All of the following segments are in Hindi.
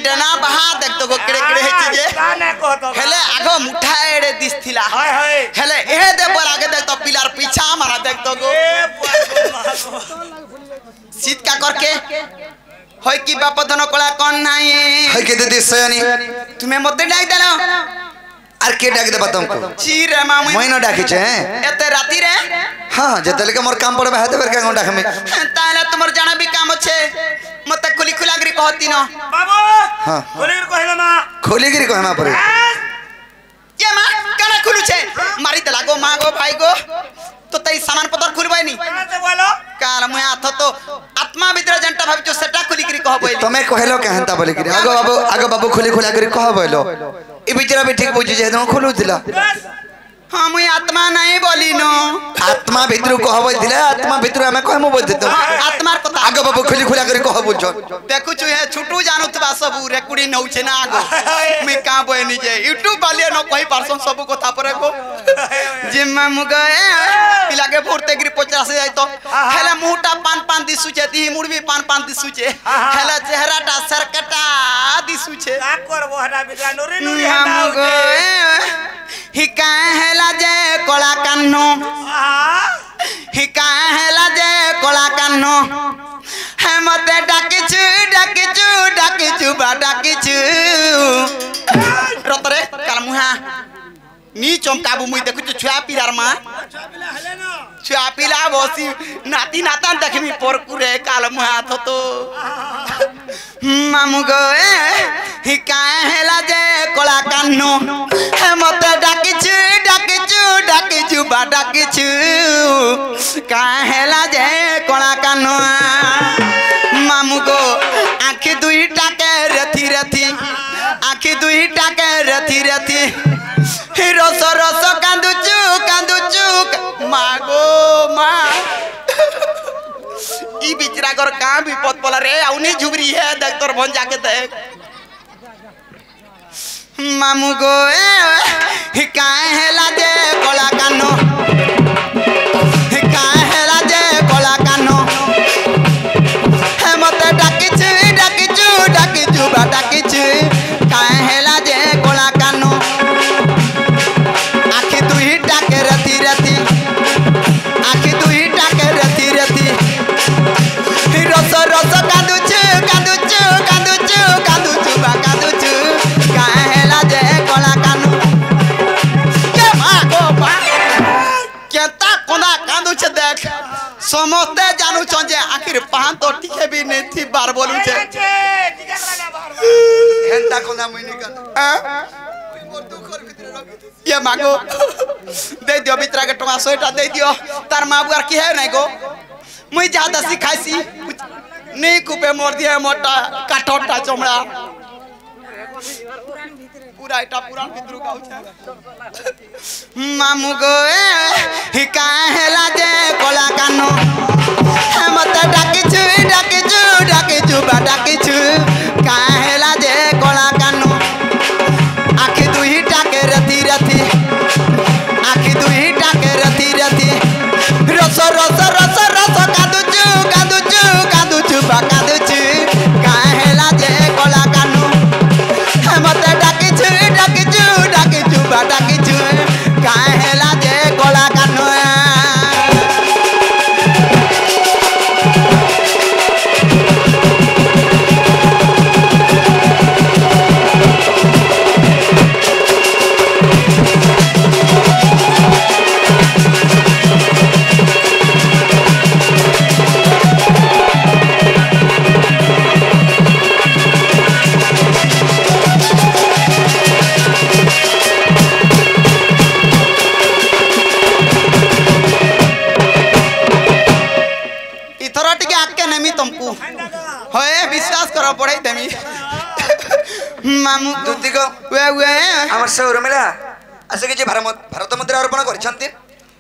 डेना बहा देख तो को केड़े केड़े हेची जे काने कहतो हेले आगो मुठा एड़े दिसथिला हाय हाय हेले ए दे पर आगे देख तो पिलार पीछा मारा देख तो को सीत का करके होय की बाप धन कला कोन नाही है के दीदी सयानी तुम्हें मते डाक देलो आर के डाक दे तुमको छी रे मामू महीना डाके छे एते राती रे हां जतले के मोर काम पड़बे हाथे बेर के डाक में ताले तुमर जाना भी काम छे मते खुली खुलागरी कहती न बाबू हां खोली कहला मा खोली गिरी कहमा पड़े ये मां कना खुलु छे मारी त लागो मां गो भाई गो तो तई सामान पतर खुलबाई नी काते बोलो काल मुए हाथ तो आत्मा भीतर जनता भाबी जो सेटा खुली करी कहबई तमे कहलो कहंता बोले गिरी आगो बाबू खुली खुला करी कहबैलो ई बिचरा भी ठीक बुझी जे खुलु दिला हां मुए आत्मा नहीं बोली नो आत्मा भीतर कहबै दिला आत्मा भीतर हमें कहमु बोल देतो आत्मार कथा आगो बाबू खुली खुला करी कह बुझो देखु छु हे छुटू जानू तबा सब रेकुडी नउ छे ना आगो मी का बनी जे यूट्यूब वाले न कहि परसन सब कथा पर को जिम्मा मुगए पिलाके भोरते गिरी 50 जाय तो हेला मुटा पान पान दिसु छे ती मुड़बी पान पान दिसु छे हेला चेहराटा सरकटा दिसु छे का करबो हटा बिला नोरी नोरी मुगए हिका हेला जे कोला कान्नो हिका हेला जे कोला कान्नो हे मते डाकिछु डाकिछु डाकिछु बा डाकिछु रतरे काल मुहा नी चमकाबू मुई देखु छुआ पिलार मा छुआ पिला बसी नाती नाता देखमी परकुरे काल मुहा थतो मामू गए हिका हेला जे कोला कान्नो हे मते डाकिछु डाकिछु डाकिछु बा डाकिछु का हेला जे कोला कान्नो मामू गो आखि दुईटा के रथी रथी आखि दुईटा के रथी रथी रस रस कांदुचु कांदुचु मागो मा ई बिचरा कर का विपद पला रे औनी झुगरी है डॉक्टर बन जाके देख मामू गो हिका हेला जे कोला कानो हिका हेला जे कोला कानो हे मते डाकिछु डाकिछु डाकिछु बा डाकिछु का हेला जे कोला कानो आखि दुईटा के रती रती आखि दुईटा के रती रती रस रस कांदुचु कांदुचु कांदुचु कांदुचु बा कांदुचु का हेला जे कोला कानु के मागो बा केता कोना कांदुचे देख समस्ते जानू छ जे आखिर पान तो टिके भी नहीं थी बार बोलू छे हेंता कोना मुनी का ये मागो दे दियो बितरा के टमा 100 टा दे दियो तार माबुआर की है नहीं गो मुई ज्यादा सिखाइसी नहीं कुपे मोर दिए मोटा काठोटा चमड़ा पूरा एटा पुरान भितरु गाउ छ मामू गो हिका हेला जे कोला कानो हे मते डाकिछु डाकिछु डाकिछु बा डाकिछु का हेला जे कोला कानो आखि दुईटा के रती रती आखि दुईटा के रती रती रस रस रस रस कादुचु कादुचु कादुचु बा कादुचु का हेला जे कोला कानु मते डाकिछु डाकिछु डाकिछु बा डाकिछु का हेला जे कोला कानु तुमको होए विश्वास करो पड़े तमी मामू दुती को वे हमर से उर्मिला आसे के जे भारत मुद्रा अर्पण करछंती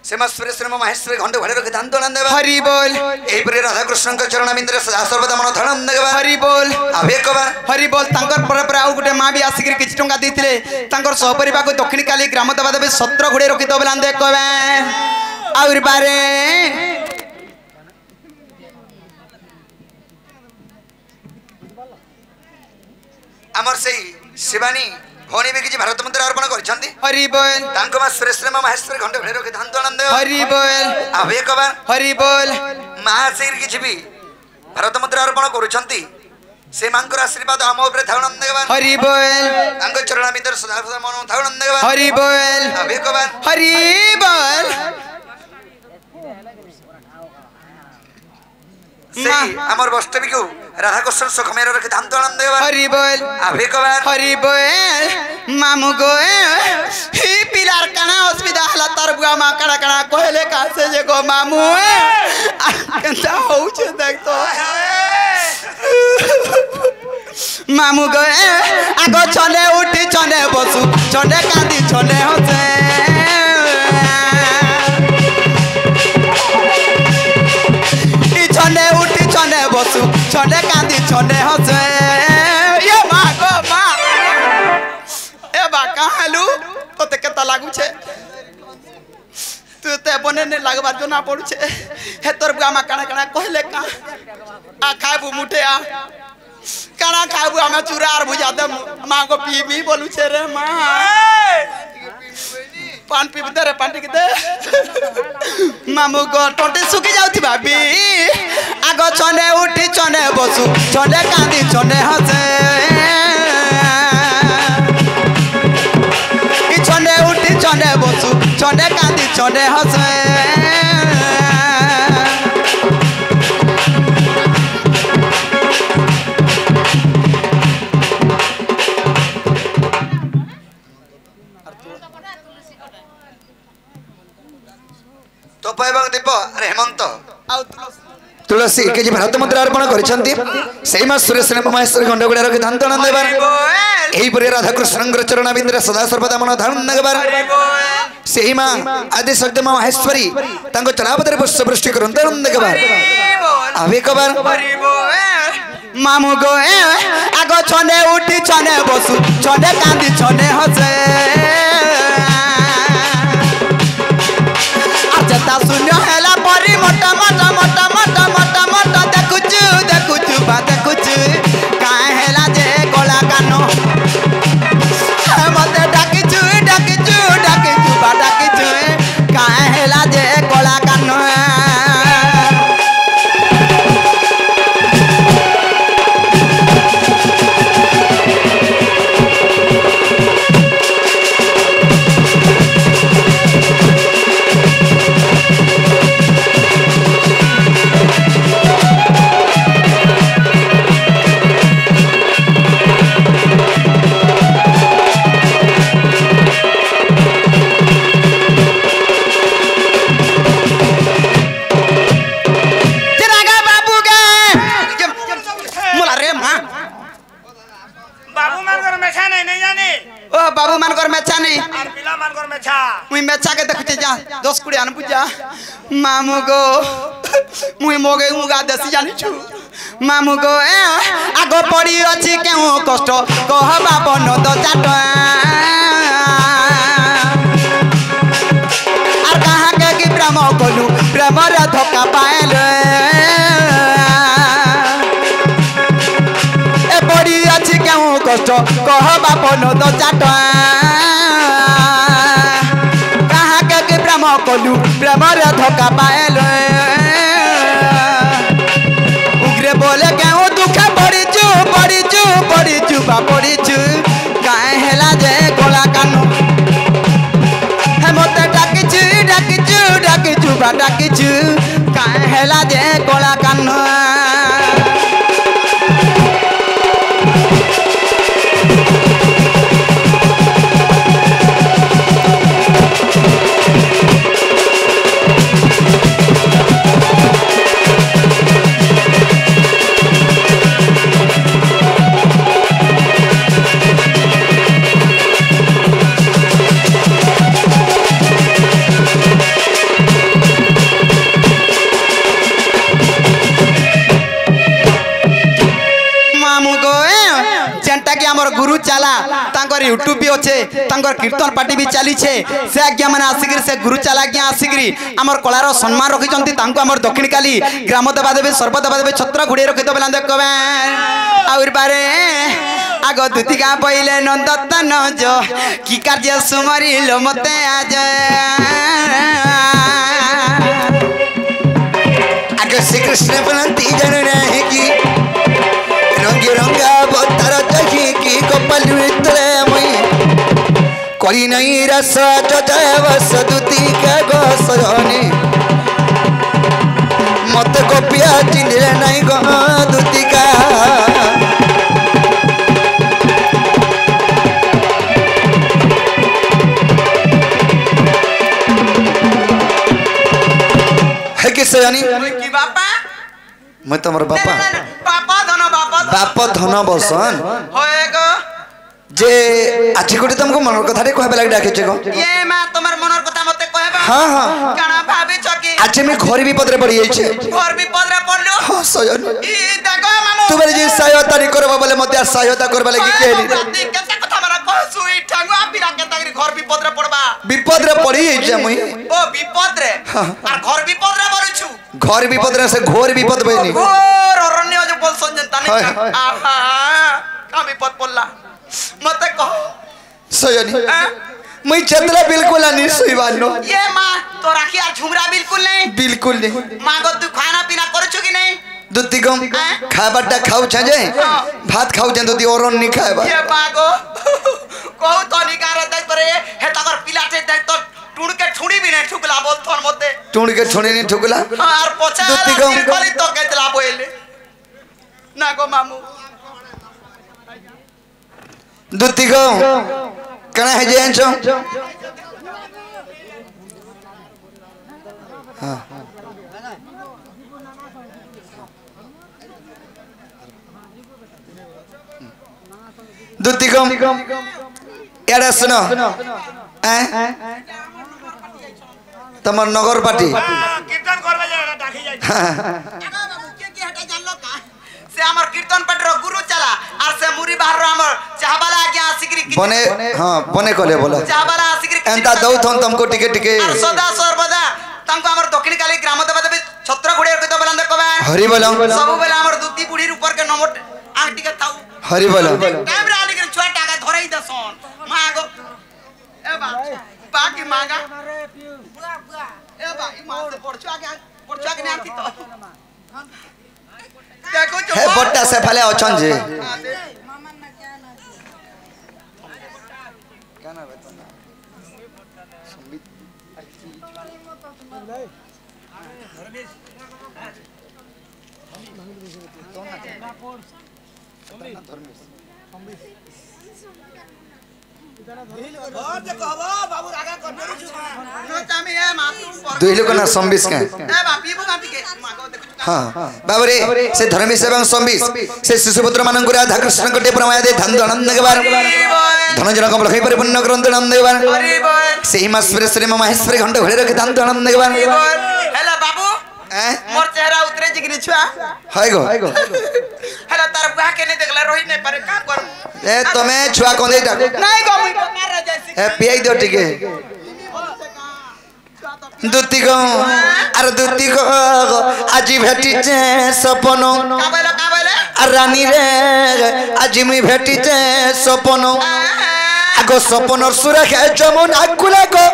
सेमा सुरेश्वर महेश्वर घंट घड़े रखे दान दोलन देबा हरि बोल एही परे राधा कृष्ण के चरण बिंदरे सदा सर्वदा मन धनम देबा हरि बोल आबे कबार हरि बोल तांकर पर आउ गुटे मां भी आसिक किछ टंका देथिले तांकर सहपरिवार को दक्षिण काली ग्राम दबा देबे 17 घोड़े रखि दो बलान दे कहबे और बारे आमर से शिवानी भौणी भी किसी भारत मंदिर अर्पण कर हरि बोल माँ सुरेश्वर महेश्वर घंटे भेड़ रखे धान आनंद हरि बोल आवे कबार हरि बोल माँ से किसी भी भारत मंदिर अर्पण कर से मांकर आशीर्वाद आम ऊपर धावनंद देवान हरि बोल तांको चरण बिंदर सदा सदा मन धावनंद देवान हरि बोल आवे कबार हरि बोल से हमर वास्तविक राधा कृष्ण सुख मेरा रखे धाम तो आनंद देवान हरि बोल आवे कबार हरि बोल मामू गो ही पिलार कना असुविधा हला तार बुआ मा कड़ा कड़ा कहले का से जे गो मामू केनता होउ छे देख तो मामू गो आगो छने उठी छने बसु छने कांदी छने हसे ई छने उठी छने बसु छने कांदी छने हसे ये मा गो मा ए बा काहलु तोते केता लागु छे तू ते बने ने लागबा जो ना पड़ू छे हे तोर बुआ मा काना काना कहले का आ खाबू मुठे आ काना खाबू हमें चूरा और भुजा दे मां को पी भी बोलू छे रे मां पान पी दे रे पानी के दे मामू को टोटे सुखी जाउती भाभी आगो छने उठी छने बसु छने कांदी छने हसे ई छने उठी छने बसु छने कांदी छने हसे तो पाइबा दीप अरे हेमंत आउ तुलसी के जी भारत मंदिर अर्पण कर से माँ सुरेश्वर महेश्वर गंडगुड़ा रखे धान तो आनंद देवार यही पर राधा कृष्ण चरण बिंदर सदा सर्वदा मन धान देवार से माँ आदि शक्ति माँ महेश्वरी तांको चलापदर पुष्प वृष्टि करते आनंद देवार आवे कबार मामू गो आगो छने उठी छने बसु छने कांदी छने हसे जता शून्य हेला परी मोटा मोटा मोटा मोटा मोटा मोटा देखुचु देखुचु बा देखुचु काहे हेला जे गोला कानो मते डाकिचु डाकिचु डाकिचु बा डाकिचु काहे हेला जे गोला कानो बाबू मानकर मेचा नहीं और पिला मानकर मेछा मुई मेचा के देखुचे जा 10 कुड़ी आन पूजा मामू गो मुई मोगे मुगा देसी जानि छु मामू गो आगो पड़ी अछि केहू कष्ट कहबा बन तो चाट और कहा के कि प्रेम कलु प्रेम रे धोखा पाएल ए पड़ी अछि केहू कष्ट कहबा बन तो चाट कहा के कि प्रेम कलु प्रेम रे धोखा पाएल उग्रे बोले केहू दुख पड़ी चु बा पड़ी चु काहे हेला जे गोला कानु हे मते डाकिचु बा डाकिचु काहे हेला जे गोला कानु हमर गुरु चला तांकर यूट्यूब भी अच्छे तांकर कीर्तन पार्टी भी चली छे से आज्ञा माने आसिकरी से गुरु चला आज्ञा आसिकरी हमर कलार सम्मान रखी चंती तांको हमर दक्षिण काली ग्राम देवा देवी सर्व देवा देवी छत्र घुड़े रखी तो बेला देखबे आउर बारे आग दुतिका पहिले नंदतन जो की कार्य सुमरिल मते आज आगे श्री कृष्ण बनती जन रहे की रंगी रंगा बतर जही की गोपाल मित्र मुई करी नहीं रस जजव सदुती के गोसरनी मत गोपिया चिंदे नहीं गो दुतिका है किसे जानी की बापा मैं तुम्हारा बापा बापा धन बसन होएगो जे आछि कोटी तुमको मनर कथा रे कहबे लाग डाके छको ये मां तमर मनर कथा मते कहबा हां हां काना भाबी छकी आज मैं घर भी पदरे पड़ी जाई छे घर भी पदरे पड़लो हां सजन ई देखो मामू तू जे सहायता नहीं करबा बोले मते सहायता करबा लागि केली केते कथा मारा कहसु ई ठंगु आपी राके तगरी घर भी पदरे पड़बा विपद रे पड़ी जाई छे मुई ओ विपद रे और घर भी पदरे पड़छु घर विपद रे से घोर विपद बइनी घोर अरण्य जो बोल संजन ताने आहा का विपद पड़ला मते कह सजनी मैं चतरा बिल्कुल नहीं सोईबानो ये मां तो राखी और झुमरा बिल्कुल नहीं मां को तू खाना पीना करछु कि नहीं दुती गम खाबाटा खाऊ छजे भात खाऊ जन दुती औरन नहीं खाएबा ये मां को कहू तो निकार दे करे हे तकर पिलाटे दे तो टुण के छुड़ी भी नहीं ठुकला बोल थन मते टुण के छुड़ी नहीं ठुकला और पोछा दुती गम कोली तो केतला बोले ना गो मामू दुती गम कना है जे अंचो हां दुती गम एड़ा सुनो तमर नगर पार्टी कीर्तन करबे जे डाकी जाई बाबू के हटा जानलो का से हमर कीर्तन पटरो गुरु चला और से मुरी बाहर हमर चाहवाला आज्ञा सिकरी बने हां बने कोले बोला चाहवाला सिकरी एंता दउ थन तुमको टिके टिके और सदा सर्वदा तंको हमर दक्षिण काली ग्राम देव देव छत्र गुड़े के तो बलंद कबा हरि बोला सब बेला हमर दुती बुढ़ी ऊपर के नमट आग टिके ताऊ हरि बोला टाइम रे आली के छोटा टाका धरई दसन मागो ए बा बाकी मागा ए बा ई मां से पड़छा के नहीं आती तो देखो जो हे बट्टा से फले अछन जे बाबू रागा करने नो चामी है मातू दुई लोग ना संबिस के ए बापी बुगाती के मागो देखो हां बाबरे से धर्मेश एवं संबिस से शिशुपुत्र मानन राधा कृष्ण कटे प्रमाय दे धन आनंद के बार धन जन कमल खै परिपूर्ण ग्रंथ आनंद के बार हरि बोल सेही मस्वर श्री महेश्वरी घंट घोड़े रखे धन आनंद के बार हेलो बाबू मोर चेहरा उतरे जिगनी छुआ हाय गो हेलो तार बुआ के नहीं देखला रोही नहीं पारे का कर ए तमे छुआ कोन देटा नहीं गो मुई मार रे जैसी ए पियाई दो टिके दुती गो अरे दुती गो आजी भेटी जे सपनो का बोले रानी रे आज मी भेटी जे सपनो आगो सपनर सुरा खे जमन आकुला गो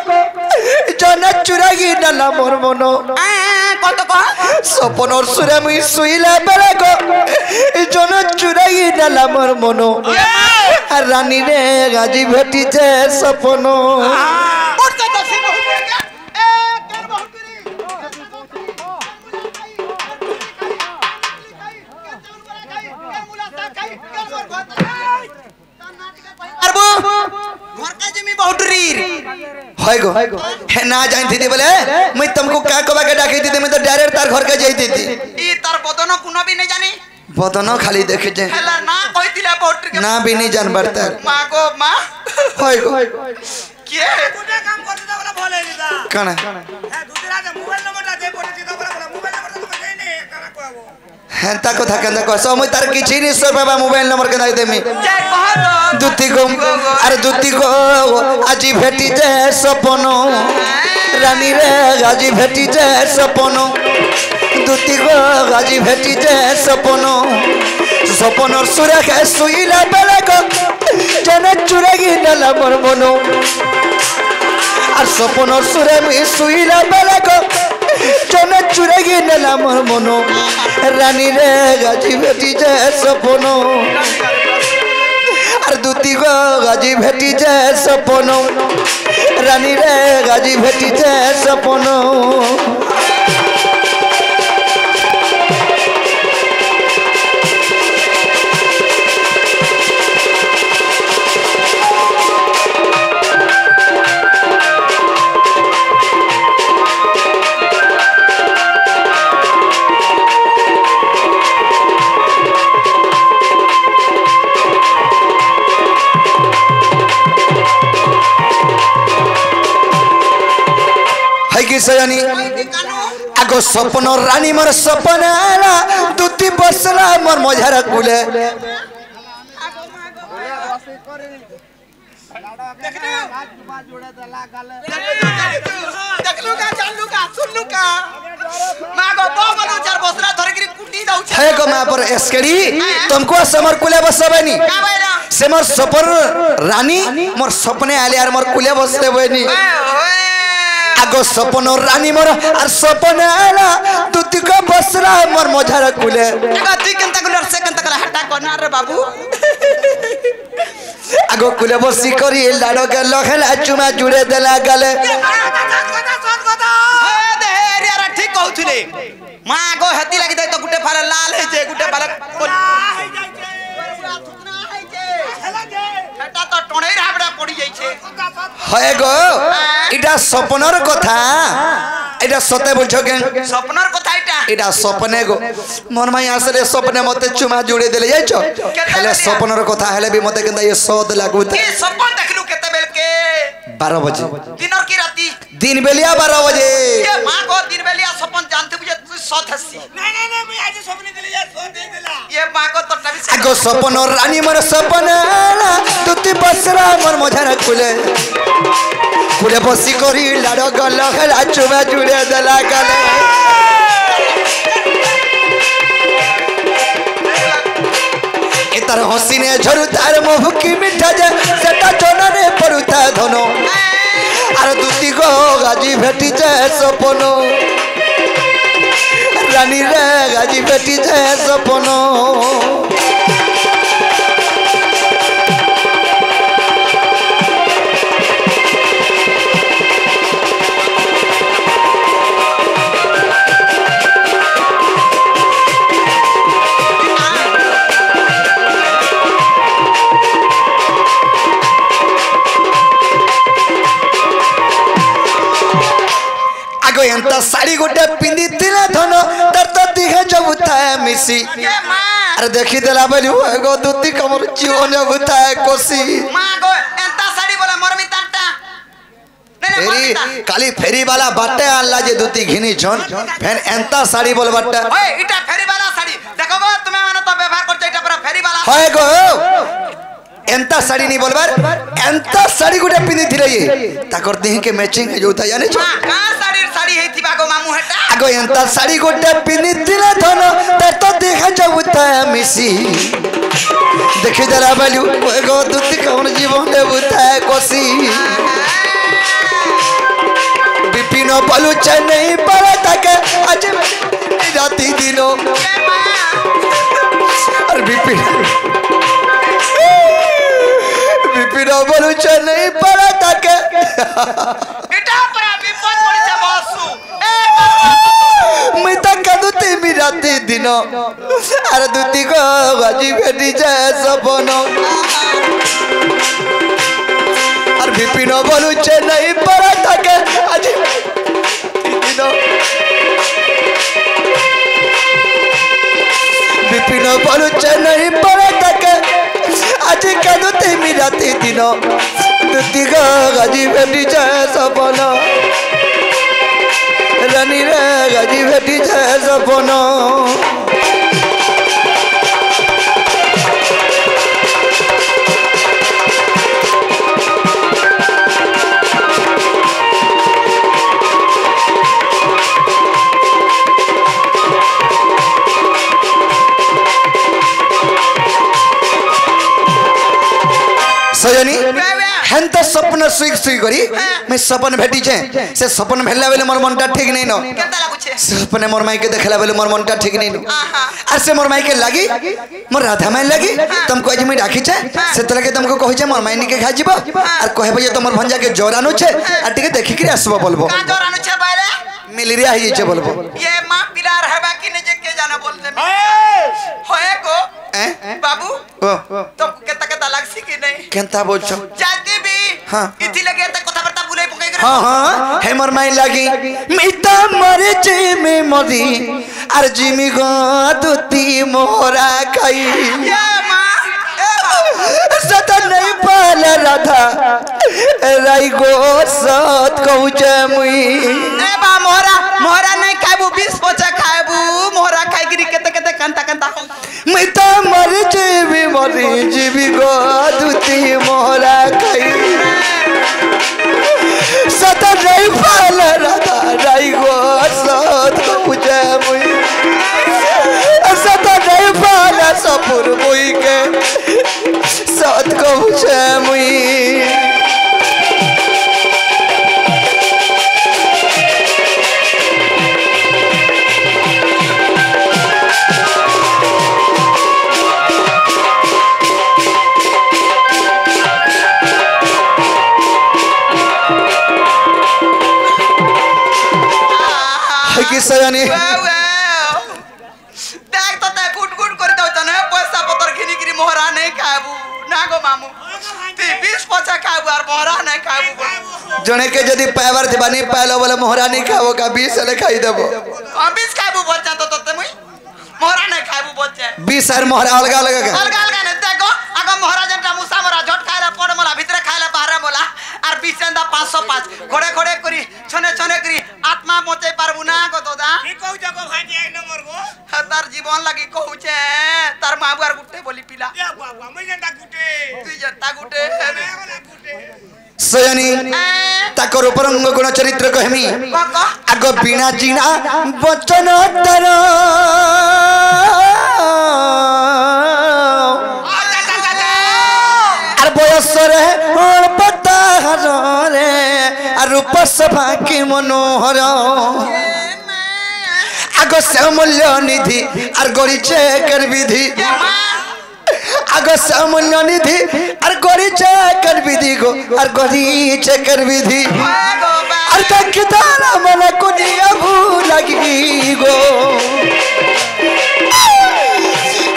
जना चुरागी डाला मोर मनो কত কহ सपनर सुरा मी सुइला बेला गो जना चुरागी डाला मोर मनो रानी रे आज भेटी जे सपनो उठते तो से बहुत ए कर बहुत घर का जमी बाउंड्री हाय गो हे ना जानती थी बोले मैं तुमको का कबा के डाकी थी मैं तो डायरेक्ट तार घर के जाईती थी ई तार बदन कुनो भी नहीं जानी बदन खाली देखे जे हेला ना कहितिला बाउंड्री के ना भी नहीं जान बरता मां गो मां हाय गो के गुडे काम करते तो बोला भले लिदा कना है दूसरा के मोबाइल नंबर दे बोले सीधा बोला मोबाइल नंबर तो कहीं नहीं करा कहबो हेंता कथा केंदा कहसो मैं तार किछि नि सो बाबा मोबाइल नंबर के दे देमी जय कहलो दुती गो अरे दुती गो आजी भेटी जे सपनो रानी रे आजी भेटी जे सपनो दुती गो आजी भेटी जे सपनो सपन सुरा के सुईला बेला को जने चुरागी नला मोर मनो और सपन सुरे में सुईला बेला को जने चुरागी नला मोर मनो रानी रे गाजी बेटी जे सपनो और दूती को गाजी भेटी जे सपनो रानी रे गाजी भेटी जे सपनो सयानी आगो सपन रानी मोर सपन आला दूती बसला मोर मझारा कुले है गो मां पर एस्केडी तुमको समर कुले बसबनी से मोर सपर रानी मोर सपने आले यार मोर कुले बसते बनी आगो सपन रानी मोर और सपन आला दूती को बसरा मोर मझारा कुले तुई केनता गुलर से केनता कला हटा कोना रे बाबू आगो कुले बसी करी लाडो के लखेला चुमा जुड़े देला गले हे दे यार ठीक कहउथिले मां गो हती लागि दे तो गुटे फाले लाल हे जे गुटे फाले हटा तो टणे राबड़ा पड़ी जाई छे है गो इटा सपनर कथा एटा सते बुझो के सपनर कथा इटा सपने गो मन माई आसरे सपने मते चुमा जुड़े देले जाइछो हेले सपनर कथा हेले भी मते केंदा ये सद लागुत ए सपन देखलु केते बेल के 12 बजे दिनर की राती दिन बेलिया 12 बजे ये मां को दिन बेलिया सपन जानते बुझे तू सत हसी नहीं मैं आज सपने दिले जा सो दे देला ये मां को तो तभी से आगो सपन रानी मोर सपन तुती बसरा मोर मझारा कुले कुले बसी करी लाडो गल खेला चुमा जुड़े देला गले इतर हसीने झरु तार मुहुकी मिठा जे सेटा चोनरे परुता धनो आर दूती को गाजी भेटी जे सपनो रानी रे गाजी भेटी जे सपनो एंता साड़ी गोटे पिंदी तिला धनो तर तो दिखे जब उठाए मिसी ये मां अरे देखी देला बली गो दूती कमर जीवन जब उठाए कोसी मां गो एंता साड़ी बोला मोर मितांटा फेरी काली फेरी वाला बाटे आल्ला जे दूती घिनी छन फेन एंता साड़ी बोल बाटे ओए इटा फेरी वाला साड़ी देखो गो तुमे माने तो व्यवहार करछ इटा पूरा फेरी वाला होय गो एंता साड़ी नहीं बोलबार एंता साड़ी गोटे पिंदी थिले ये ताकर देह के मैचिंग है जोता जाने छ मां का साड़ी हेथि बागो मामू हेटा आगो एंता साड़ी गोटे पिंदी थिले धनो तर तो देखा जब उठाए मिसी देखि जरा बालू गो दूती कौन जीवन ले उठाए कोसी बिपिन बलु चेन्नई पर तक आज राती दिनो और बिपिन बलु चेन्नई पर तक इटा पर विपद पड़ी से बसु ए मैं तक कदुती मी राती दिनो अरे दूती को गाजी भेटी जाए सपनो और बिपिन बलु चेन्नई पर तक आज दिनो बिपिन बलु चेन्नई पर तक आज कदुती मी राती दिनो दूती को गाजी भेटी जाए सपनो रानी रे गाजी भेटी जाए सपनो सजनी हेंता सपन सुई सुई करी मैं सपन भेटी छे से सपन भेला बेले मोर मनटा ठीक नहीं न केता लागुछे सपने मोर माई के देखला बेले मोर मनटा ठीक नहीं न आहा और से मोर माई के लागी मोर राधा माई लागी तुमको आज मैं डाकी छे से तलके तुमको कहि छे मोर माई नि के खा जीबो और कहबो जे तमर भंजा के जोरानु छे आ टिके देखि के आसबो बोलबो का जोरानु छे बाले मिलिरिया ही छे बोलबो ये मां पिलार है बाकी ने जे के जाना बोल दे होए को बाबू तो केता केता लागसी कि नहीं केनता बोल छो जाके भी हां इथि लगे त कथा बर्ता बुलाई पकई करे हां हां हे मोर माई लागी मिता मरे जे में मरी और जिमी गो दुती मोरा खाई ये मां सदा नहीं पाल राधा राई गो सत कहू मुई ए बा मोरा मोरा नहीं खाबू 20 पोचा खाबू मोरा खाई गिरी केते केते कंता कंता मैं तो मर जेबी मरी जीवी गो दुती मोरा खाई सदा नहीं पाल राधा राई गो सत कहू मुई सदा नहीं पाल सपुर मुई के सत कहू मुई की सयानी देख तो ते गुट गुट कर दो तने पैसा पतर घिनी गिरी मोहरा नहीं खाबू ना गो मामू ती 20 पोचा खाबू और मोहरा नहीं खाबू जने के जदी पावर थे बानी पालो वाला मोहरा नहीं खाओ का 20 ले खाई देबो 20 खाबू बोल जा तो ते मुई मोहरा नहीं खाबू बोल जा 20 और मोहरा अलग अलग का अलग अलग नहीं देखो अगर मोहरा जंटा मुसा मोरा झट खाइला पड़ मोला भीतर खाइला बाहर मोला और 20 चंदा 505 घोड़े घोड़े करी छने छने करी आत्मा पहुंचे पारबू ना को दादा की कहू जको भाई एक नंबर को तार जीवन लगी कहू छे तार माबुआर गुट्टे बोली पिला या बाबा मैं जनता गुटे तुई जंता गुट्टे मैं वाला गुटे सयानी ताकर उपरंग गुण चरित्र कहमी काका आगो बिना जीना वचन तर আর বয়সরে পতা হরে আর রূপ সভা কি মনোহর আগ শ্যামল্য নিধি আর গড়িছে কর বিধি আগ শ্যামল্য নিধি আর গড়িছে কর বিধি গো আর গড়িছে কর বিধি আর দেখিতার মনে কোনিয়া ভুল লাগি গো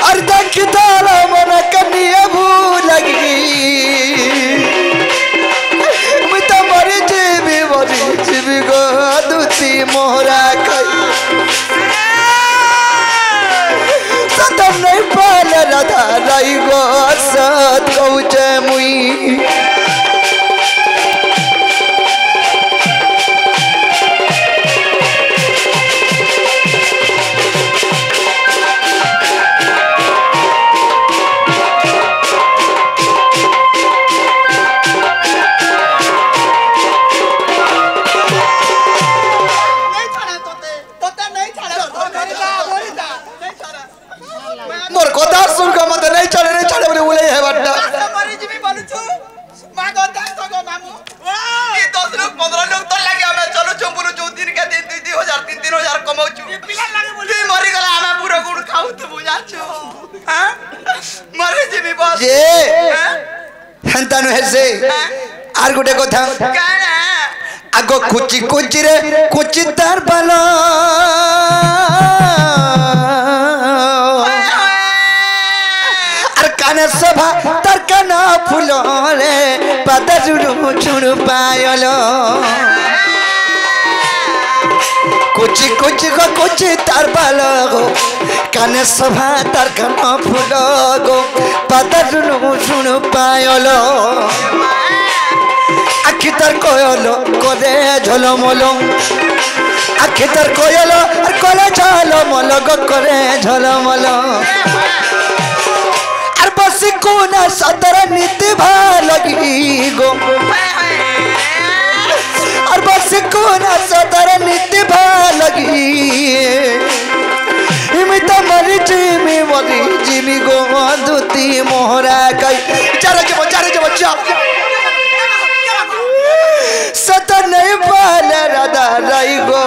আর দেখিতার মনে কোনিয়া ভুল লাগি जीवी गो दुती मोहरा खाई सतम नहीं पाल राधा राई गो सत कहू मुई मोर कथा सुन का मत नहीं चढ़े बोले उले है बट्टा मरी जीवी बोलू छु मां को दास को मामू ई 10 लोग 15 लोग तो लागे हमें चलो छु बोलू छु दिन के दिन 2000 3000 कमाऊ छु ये पिला लागे बोले मरी गला हमें पूरा गुड़ खाऊ तो बुझा छु हां मरी जीवी बस जे हंतानु हेसे आर गुटे कथा काना आगो कुची कुची रे कुची तार बालो काना सभा तार काना फूलो रे पाता जुड़ू छुड़ू पायलो कुची कुची को कुची तार बालो गो काने सभा तार काना फूलो गो पाता जुड़ू छुड़ू पायलो आखि तार कोयलो कोदे झोलो मोलो आखि तार कोयलो और कोले झोलो मोलो गो करे झोलो मोलो और बस कोना सतर नीति भालगी गो और बस कोना सतर नीति भालगी इमित मरी जीमी गो दुती मोहरा कई चारे जब जा सत नहीं पाले राधा राई गो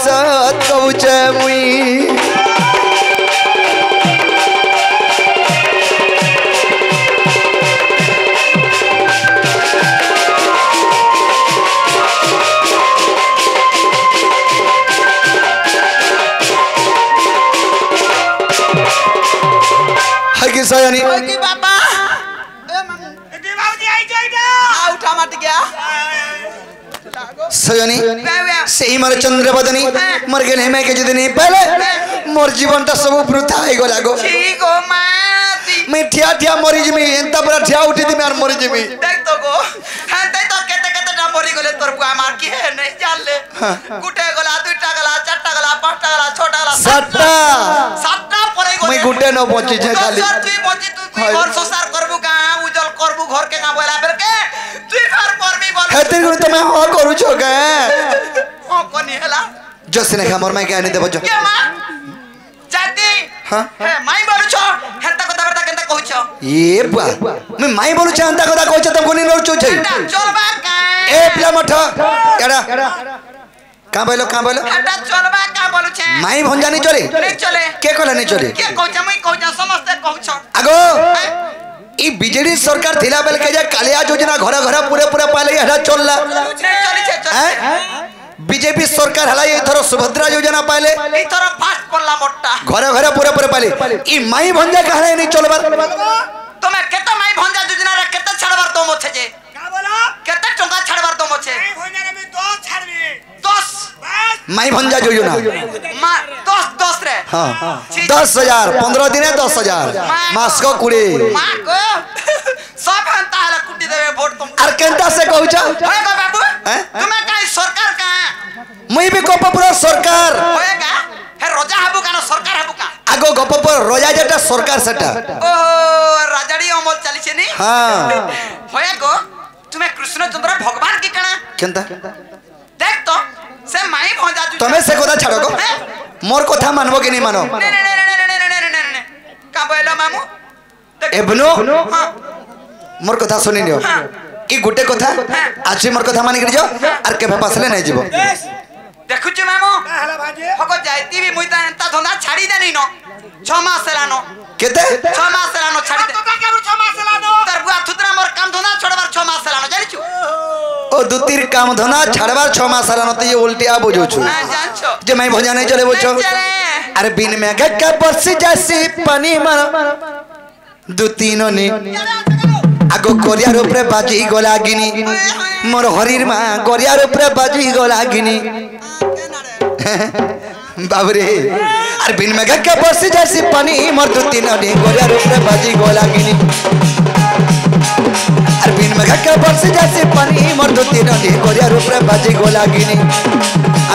सत कौचे मुई हकी सयानी की बाबा बाबूजी आई जाइगा आ उठा मत गया सयानी सही मर चंद्र बदनी मर गए मैं के जदिनी पहले मोर जीवन ता सब वृथा हो गला गो ठीक हो माती मैं ठिया ठिया मरी जिमी एंता बरा ठिया उठी दी मैं मरी जिमी देख तो गो हां तई तो केते केते ना मरी गले तोर बुआ मार की है नहीं जान ले गुटे गला दुटा गला चारटा गला पांचटा गला छोटा गला सातटा परे गले मैं गुटे न पहुंची छे खाली तुई पहुंची तू घर संसार करबू का उजल करबू घर के का बोला बेल के तुई फार परमी बोल हेतिर गुण तो मैं हो करू छो के ओ कोनी हेला जसने का मोर मैं के आनी देबो जो के मां जाती हां हे माई बोलु छ हेता कथा बरता केनता कहू छ ए बा मैं माई बोलु छ अंता कथा कहू छ तुम कोनी नर छु छै चल बा का ए पिला मठ एड़ा का बोलो हेता चल बा का बोलु छ माई भंजानी चले नहीं चले के कहला नहीं चले के कहू छ मैं कहू छ समस्त कहू छ आगो ई बीजेडी सरकार थिला बेल के जा कालिया योजना घर घर पूरे पूरे पाले हेडा चलला चली छ हैं बीजेपी सरकार हला ये थरो सुभद्रा योजना पाले ई थरो फास्ट पड़ला मोटा घर घर पूरे पूरे पाले ई माई भंजा कहले नहीं चलबा तुम्हें केते माई भंजा योजना रे केते छाड़बार तो मोछे जे का बोला केते टंका छाड़बार तो मोछे नहीं होने में 2 छाड़बी 10 बस माई भंजा योजना मा 10 रे हां 10,000 15 दिन 10,000 मास को कुड़ी मां को सब हंता हला कुटी देवे वोट तुम आर केंता से कहू छ होएगा बाबू हैं? तुम्हें काई सरकार का मुई भी कोप पूरा सरकार होएगा हे रोजा हाबू का सरकार हाबू का आगो गप पर रोजा जेटा सरकार सेटा ओ राजाड़ी अमल चली छे नी हां होएगो तुम्हें कृष्णचंद्र भगवान की कणा केंता देख तो से माई भंजा तमे से कोदा छाड़ो को मोर कथा मानबो कि नहीं मानो ने का बोलो मामू एबनो हां मोर कथा सुनि लियो ई गुटे कथा आज मोर कथा मानि कर जो आर के पासले नहीं जीवो देखु छ मामू का हला भाजे हको जाईती भी मुई ता धंदा छाड़ी देनी न 6 मास लानो केते 6 मास लानो छाड़ी दे तो का करू 6 मास लानो तर बुआ थुतरा मोर काम धंदा छोड़बार 6 मास लानो जानि छु ओ दुतीर काम धना छाड़बार 6 मास लानो त ये उल्टिया बुझो छु ना जान छ जे मैं भंजा नहीं चले बोछो अरे बिन में गक्का बरसी जासी पानी मार दु तीनो ने आगो गोरियार ऊपर बाजी गोलागिनी मोर हरीर मा गोरियार ऊपर बाजी गोलागिनी बाबरे अरे बिन में गक्का बरसी जासी पानी मोर दु तीनो ने गोरियार ऊपर बाजी गोलागिनी अरे बिन में गक्का बरसी जासी पानी मोर दु तीनो ने गोरियार ऊपर बाजी गोलागिनी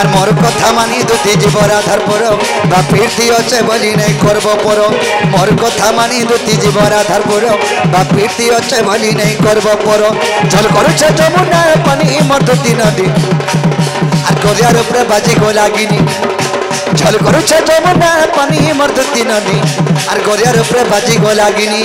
আর মোর কথা মানি দুটি জীবর আধার পর বা ফিরতি আছে বলি নাই করব পর মোর কথা মানি দুটি জীবর আধার পর বা ফিরতি আছে বলি নাই করব পর জল করছে যমুনার পানি মোর দুটি নদী আর গরিয়ার উপরে বাজি গো লাগিনি জল করছে যমুনার পানি মোর দুটি নদী আর গরিয়ার উপরে বাজি গো লাগিনি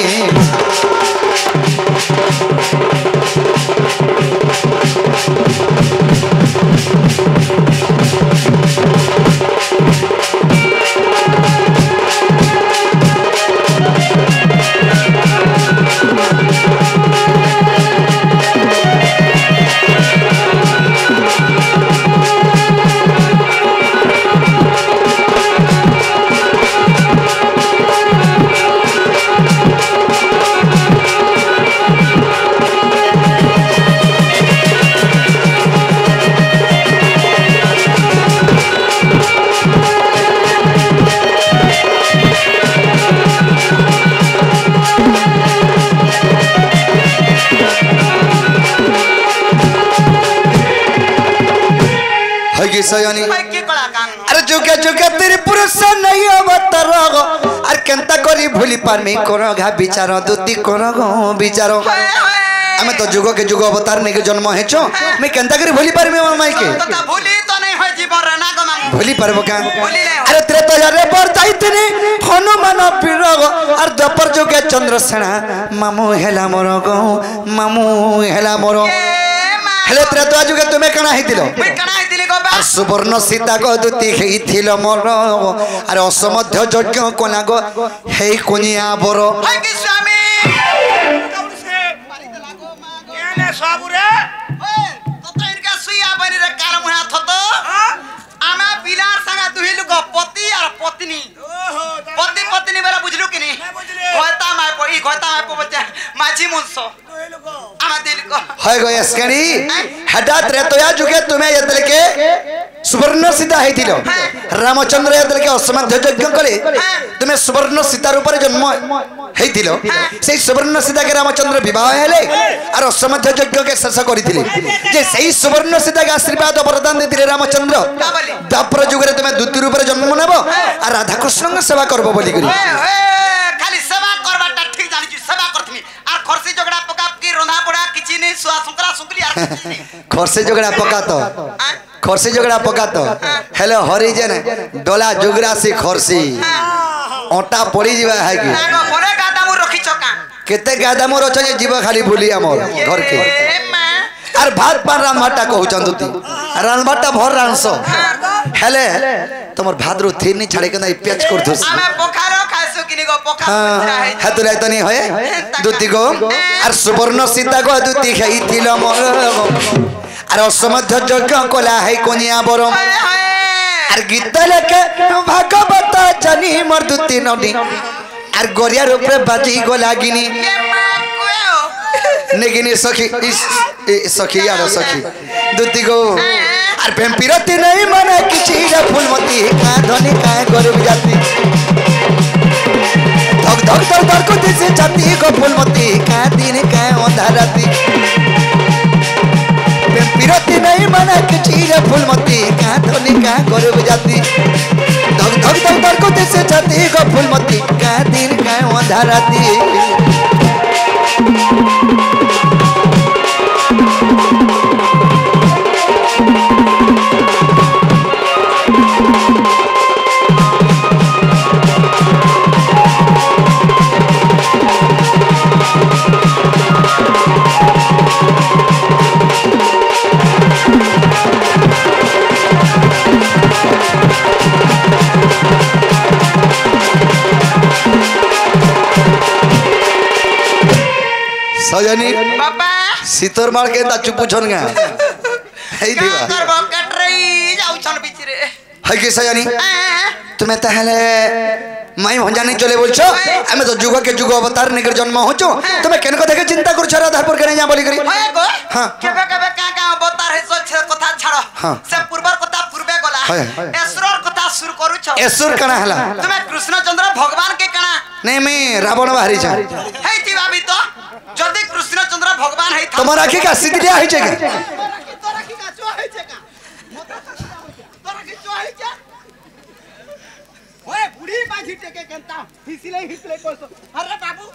सयानी अरे जुगे जुगे तेरी पुरुष नहीं अवतार अरे केंता करी भूली पारमी कोरो घा विचार दुती कोरो गो विचार हमें तो जुगो के जुग अवतार नहीं के जन्म हेचो मैं केंता करी भूली पारमी माई के तो भूली तो नहीं है जीवन रे ना गो मामू भूली पारबो का भूली नहीं अरे त्रेता रे बर जाइतनी हनुमान पीर और द्वापर जुगे चंद्रसेना मामू हेला मोर गो मामू हेला मोर हेले त्रेता जुगे तुम्हें कणा हितिलो मैं कणा हितिली गो बा सुवर्ण सीता को दुती हेइथिलो मोर अरे असमध्य यज्ञ कोना गो हे कुनिया बर हाय कि स्वामी से मारी दे लागो मागो एने साबुरे ओए तो इनका सुइया बनी रे काल मुहा थतो हां आमा बिलार संगा दुही लोग पति और पत्नी ओहो पति पत्नी बेला बुझलु कि नहीं मैं बुझले कहता मैं पई कहता मैं बच्चा माझी मुंसो तो हे लोगो आमा दिल को हाय गो यसकणी हटा त्रेतया जुगे तुम्हें यदल के सुवर्ण सीता हेइथिलो रामचंद्र यदल के असमध्य यज्ञ कले तुम्हें सुवर्ण सीता रूप रे जन्म हेइथिलो सेई सुवर्ण सीता के रामचंद्र विवाह हेले और असमध्य यज्ञ के शेष करिथिले जे सेई सुवर्ण सीता के आशीर्वाद वरदान देथिले रामचंद्र द्वापर जुगरे तुम्हें द्वितीय रूप रे जन्म नेबो और राधा कृष्ण के सेवा करबो बोली करी खाली सेवा करबाटा ठीक जानि छु सेवा करथमी और खरसी झगड़ा पका की रोना पड़ा किछि नहीं सुआ सुकरा सुकली और किछि नहीं खरसे जोगड़ा पका तो खरसी जोगड़ा पका तो हेलो हरिजन डोला जुगरा से खरसी ओटा पड़ी जीवा है कि नागो बड़े गादा मु रखी छका केते गादा मोर छ जे जीव खाली भूली हमर घर के ए मां आर भात पार रानभाटा कहू चंदुती रानभाटा भर रानसो हेले तमर भात रो थी नहीं छाड़े के ना पेच कर दोस आमे पोखारो खासु किनी गो पोखा हां हाथ लाई तनी होए दुती को आर सुवर्ण सीता को दुती खाइथिल मोर आर असमध्य यज्ञ कोला है कोनिया बरम आर गीत लेके भागवत जानी मोर दुती नदी आर गोरिया रूपे बाजी गोलागिनी ए मां कोयो नेगिनी सखी सखी यार सखी दुती को आर भेम्पिरती नहीं माने किछि रे फूलमती का धनी का गरीब जाति धक धक धक धक को दिसे जाति को फूलमती का दिन का अंधाराती भेम्पिरती नहीं माने किछि रे फूलमती का धनी का गरीब जाति धक धक धक धक को दिसे जाति को फूलमती का दिन का अंधाराती सजनी बाबा सीतोर मार के ता चुप छन गा हेई दिवा करबो कटरई जाउ छन बिचरे है कि सजनी तुम्हें तहले माई भंजानी चले बोलछो हमें तो जुग के जुग अवतार निकर जन्म होचो तुम्हें केन कथा के चिंता कर छरा धारपुर करे जा बोली करी होय गो हां केबे केबे का अवतार है सो कथा छाड़ो से पूर्वर कथा पूर्वे गला एसुरर कथा शुरू करू छ एसुर कना हला तुम्हें कृष्णचंद्र भगवान के कणा नहीं मैं रावण बाहरी जा हेती भाभी तो जदी कृष्णचंद्र भगवान है तुम्हारा की का सीधी है जे तोरा की का चो है छका तोरा की चो है छका ओए बुढ़ी बाजी टेके केनता हिसले कोसो अरे बाबू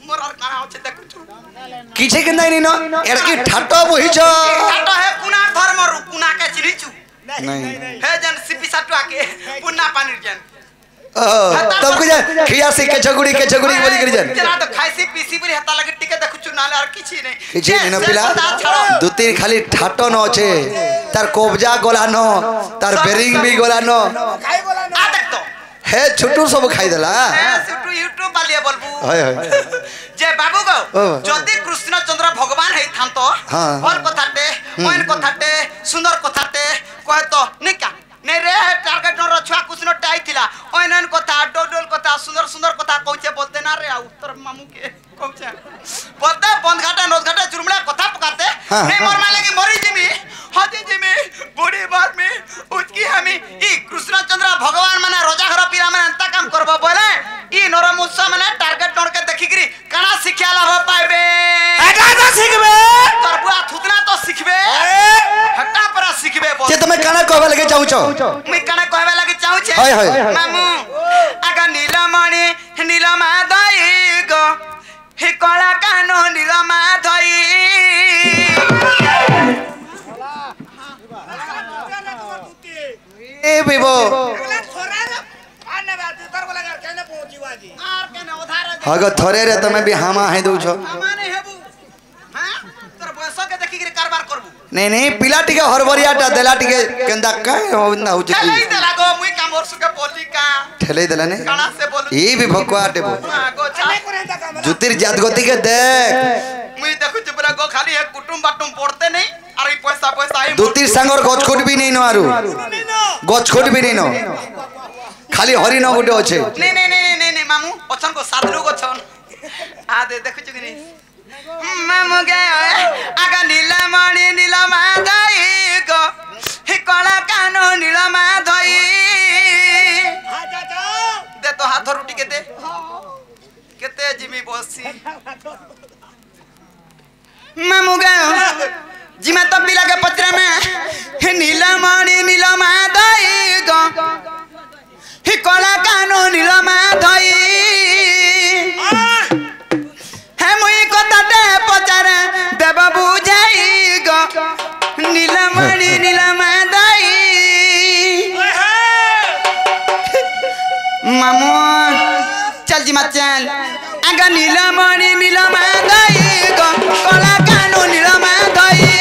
मोर और कणा होचे देखु किछे के नहीं नो एड़ की ठाटो बोही छ काटो है कुना धर्म रु कुना के चिनिचु नहीं हे जन सिपी साटवा के पुन्ना पानी जन तब को खिया से के झगुड़ी बोली करी जान जना तो खाइसी पीसी पुरी हता लगे टिके देखु नाले और किछि नहीं किछे न पिला दुती खाली ठाटो न छे तार कोबजा गोला न तार बेरिंग भी गोला न खाई बोला ना आ देख तो हे छोटू सब खाई देला सुटू यूट्यूब बालिए बोलबू हाय हाय जे बाबू गो जदी कृष्णचंद्र भगवान है थांतो और कथाटे ओइन कथाटे सुंदर कथाटे कह तो निका ने रे टारगेट न रछुआ कुछ न टाई थिला ओइन कथा डोडोल कथा सुंदर सुंदर कथा कहचे बोलते ना रे उत्तर मामू के कहचे बोलते बंद घाटा नोद घाटा चुरमड़ा कथा पकाते हे मोर मा लगी मरी जिमी हजे जिमी बूढ़ी बात में उसकी हमी ई कृष्णचंद्र भगवान माने रोजा घर पीरा माने अंता काम करबो बोले ई नरमुसा माने टारगेट नोड के देखि करी काना शिक्षा लाभ पाइबे हटा तो सीखबे तरबुआ थुतना तो सिखबे हटा परा सिखबे बोल जे तुमे काना कहबे लगे चाहू छ मैं काना कहबे लगे चाहू छे हाय हाय मामू आगा नीलमणि नीलमा दई गो हे कला कानो नीलमा दई पहुँचीबो हग थरे रे तमे भी हामा है दउछ नहीं नहीं पिला टिके हरबरियाटा देला टिके केंदा का होना हो जे ठेले देला ने ई भी भकवा देबो ज्योतिर जात गति के देख मुई देखु पुरा गो खाली है कुटुम बाटुम पड़ते नहीं और ई पैसा पैसा आई दूतिर संगर गछखोट भी नहीं नो आरु गछखोट भी नहीं नो खाली हरिण गुटे अच्छे नहीं नहीं नहीं नहीं नहीं मामू अछन को साधु गछन आ दे देखु छु कि मामू गे आगा नीलमणि नीलमाधई गो हे कला कानो नीलमाधई दे तो हाथ रुटी के दे केते जिमी बसी मामू गे जिमा तो पिला के पत्र में हे नीलमणि नीलमाधई गो हे कला कानो नीलमाधई हे मुई कताटे पचारे देव बुझाई गो नीलमणि नीलमाधई मामू चल जिमा चल आगा नीलमणि नीलमाधई गो कला कानो नीलमाधई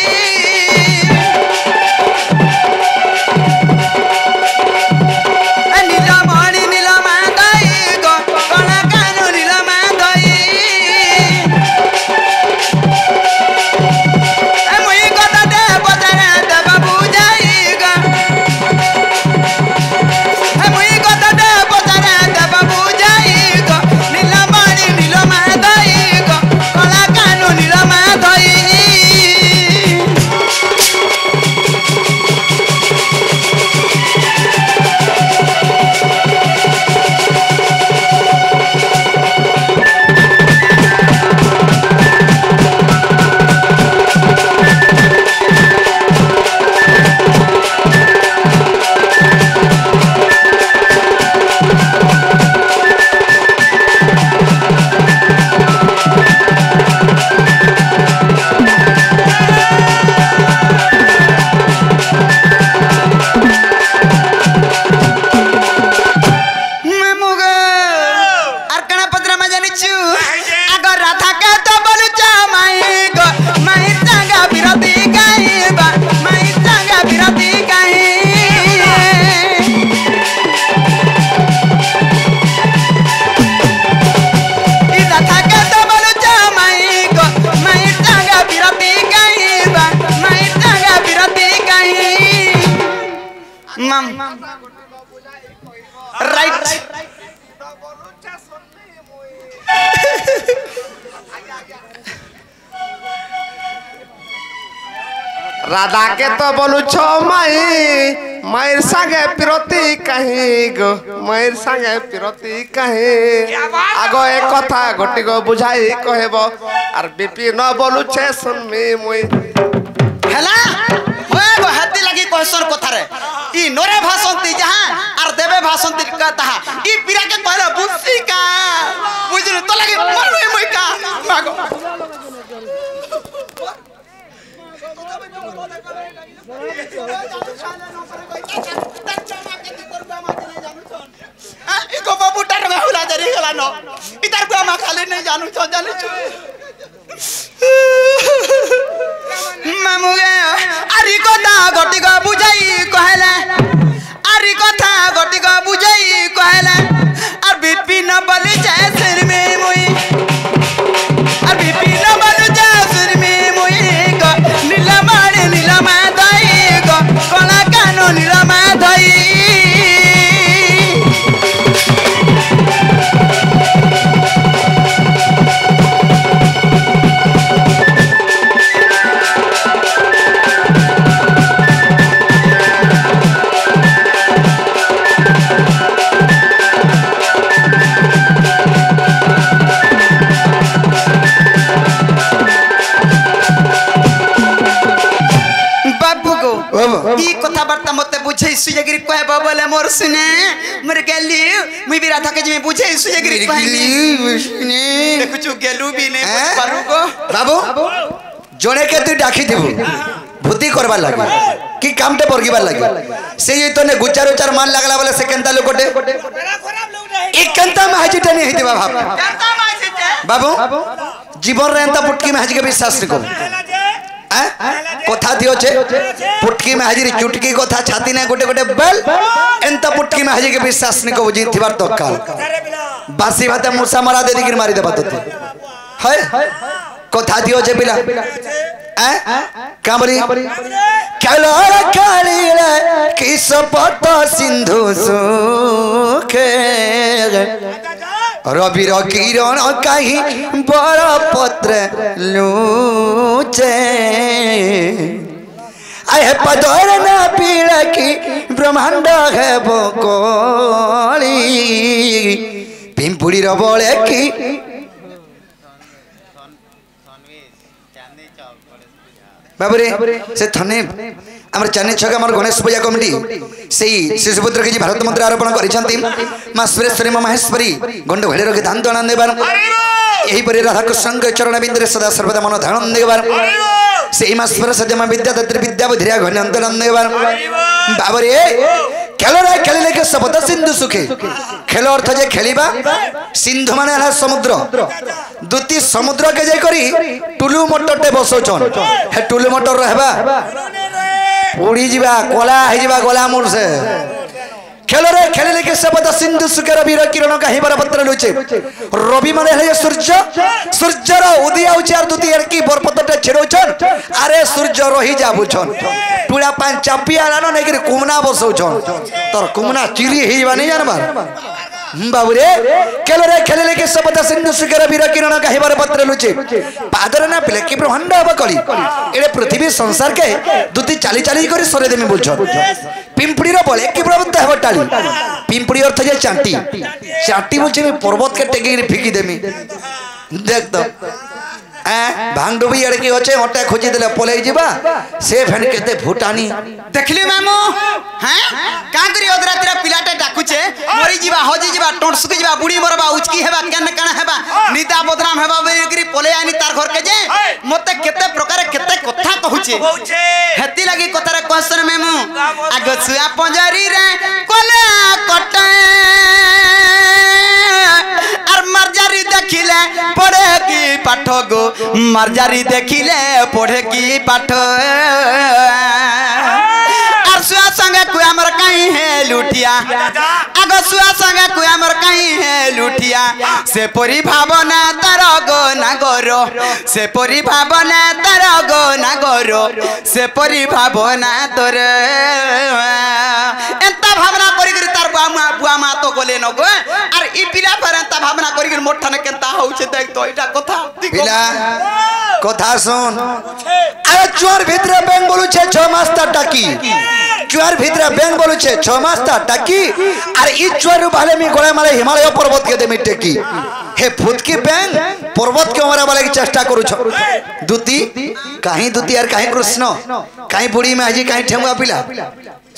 राधा के तो बोलू छो माई मायर संगे पिरती कहीं गो मायर संगे पिरती कहीं आगो एक कथा घटी गो बुझाई कहबो और बीपी न बोलू छे सुनमी मुई हेला होए गो हत्ती लगी क्वेश्चन कथा रे ई नोरे भाषंती जहां और देवे भाषंती कहता ई पिरा के कहला बुसी का बुझल तो लगी मरवे मुई का मागो इको बाबूटा रंगा होला जरी गला न इधर को मा खाली नहीं जानू छ जानी छु मामू गे आरी कथा गटी को बुझाई कहला आरी कथा गटी को बुझाई कहला और बीपी न बलि जाय सिर में मुई और बीपी न बलि जाय सिर में मुई गो नीलमणि नीलमाधई गो कला कानो नीलमाधई ई कथा बार्ता मते बुझे सुयगिरी कहबो बोले मोर सुने मोर गेली मुई भी राधा के जे बुझे सुयगिरी कहली सुने देखु छु गेलु भी ने पारु को बाबू जोने के तू डाकी देबो भूति करबार लगे कि कामटे परगिबार लगे से ये तो ने गुचार उचार मान लागला बोले से केनता लोकटे एक केनता महाजीटा नहीं हितबा भाब बाबू जीवन रे एंता पुटकी महाजी के विश्वास निको कथा दियो छे पुटकी महाजी री चुटकी कथा छाती ने गोटे गोटे बेल एंता पुटकी महाजी के विश्वास निको बुझी थिबार तकाल बासी भाते मुसा मारा दे दिगिर मारी देबा तते है कथा दियो छे पिला क्या बोली खेलोर कालीले किस पत सिंधु सुखे रवि किरण कहीं बर पत्र लूचे आए पदर न पीड़ा की ब्रह्मांड है बोली पिंपुड़ी रबले की बाबरे से थने हमर चन्नी छक हमर गणेश पूजा कमिटी सेही शिशुपुत्र के जी भारत मंत्र आरोपण करिसंती मां सुरेश्वरी मां महेश्वरी गंड घड़े रखे दान दान देबार एही परे राधा कृष्ण के चरण बिंदरे सदा सर्वदा मन ध्यान देबार सेही मां सरस्वती मां विद्यादात्री विद्या बुद्धिया घन अंतरन देबार बाबरे खेल रे खेलिले के शब्द सिंधु सुखे खेल अर्थ जे खेलिबा सिंधु माने हला समुद्र दुती समुद्र के जे करी टुलु मोटरटे बसोचन हे टुलु मोटर रहबा उड़ी जीवा कोला हे जीवा गोला मोर से खेल रे खेलिले के शब्द सिंधु सुखे रवि किरण कहीं बर पत्र लुचे रवि माने हे सूर्य सूर्यर उदय उचार दुती एरकी बरपतटे छेड़ोचन अरे सूर्य रही जाबुछन टुड़ा पान चापिया लानो नै कि कुमना बसौछन तोर कुमना चिरी हे जीवा नै जानबा बाबूरे खेले के शब्द सिंधु सुखे रवि किरण कहीं बर पत्र लुचे पादर ना पिले कि ब्रह्मांड हब कली एड़े पृथ्वी संसार के दुती चाली चाली करी सरे देमी बोलछ पिंपड़ी रो बोले कि प्रबंध हब टाली पिंपड़ी अर्थ जे चांटी चांटी बोलछ पर्वत के टेकी फिकी देमी देख तो भांग डुबी एड़े की होचे ओटे खोजी देले पले जीवा से फेन केते फुटानी देखली मामू हैं का करी ओदरातिर पिलाटे डाकुचे मरी जीवा होजी जीवा टोंट सुकी जीवा बुढ़ी मरबा उचकी हेबा केन कण हेबा निदा बदनाम हेबा बेरी पले आनी तार घर के जे मते केते प्रकार केते कथा कहूचे हेती लगी कथारे क्वेश्चन मामू आग सुआ पंजरी रे कोला कटे और मर्जारी देखिले पढ़े की पाठ गो मर्जारी देखिले पढ़े की पाठ और सुआ संगे कोई हमर कहीं है लुटिया आगो सुआ संगे कोई हमर कहीं है लुटिया से परी भावना तार गो ना गोरो से परी भावना तार गो ना गोरो से परी भावना तोर एंता भावना करी करी तार बुआ मा तो गोले न गो और ई पिला पर एंता भावना करी करी मोठने केंता होउछे देख तो इटा कथा पिला कथा सुन अरे चोर भितरे बेंग बोलू छे 6 मास ता टाकी चोर भितरे बेंग बोलू छे 6 मास ता टाकी अरे ई चोर भाले मी गोळे मारे हिमालय पर्वत के देमी टेकी हे भूत की बेंग पर्वत के मारे वाले की चेष्टा करू छ दुती काहे दुती यार काहे कृष्ण काहे बुढ़ी में आजी काहे ठेंगुआ पिला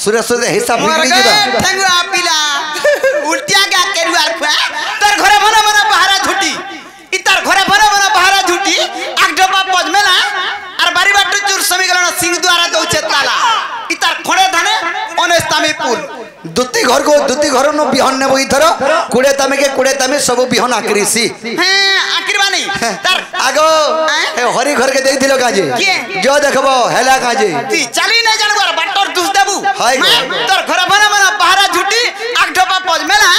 सुरेश्वर हिसाब बिगड़ी जीवा ठेंगुआ पिला उल्टिया गा केरुआ खुआ तोर घरे बना बना बहारा झुटी इतार घरे बना बना बहारा झुटी आग डबा पजमेला और बारी बाटू चूर समी गलना सिंह द्वारा दउचे ताला इतार खड़े धाने अनेस्तामी पुल दुती घर नो बिहन ने बही थरो कुड़े तमे के कुड़े तमे सब बिहन आकरीसी हैं आकरीबा नहीं तार आगो हरि घर के देई दिलो काजे जो देखबो हेला काजे ती चली न जानवर बाटर दुस देबू हाय तोर घरे बना बना बहारा झुटी आग डबा पजमेला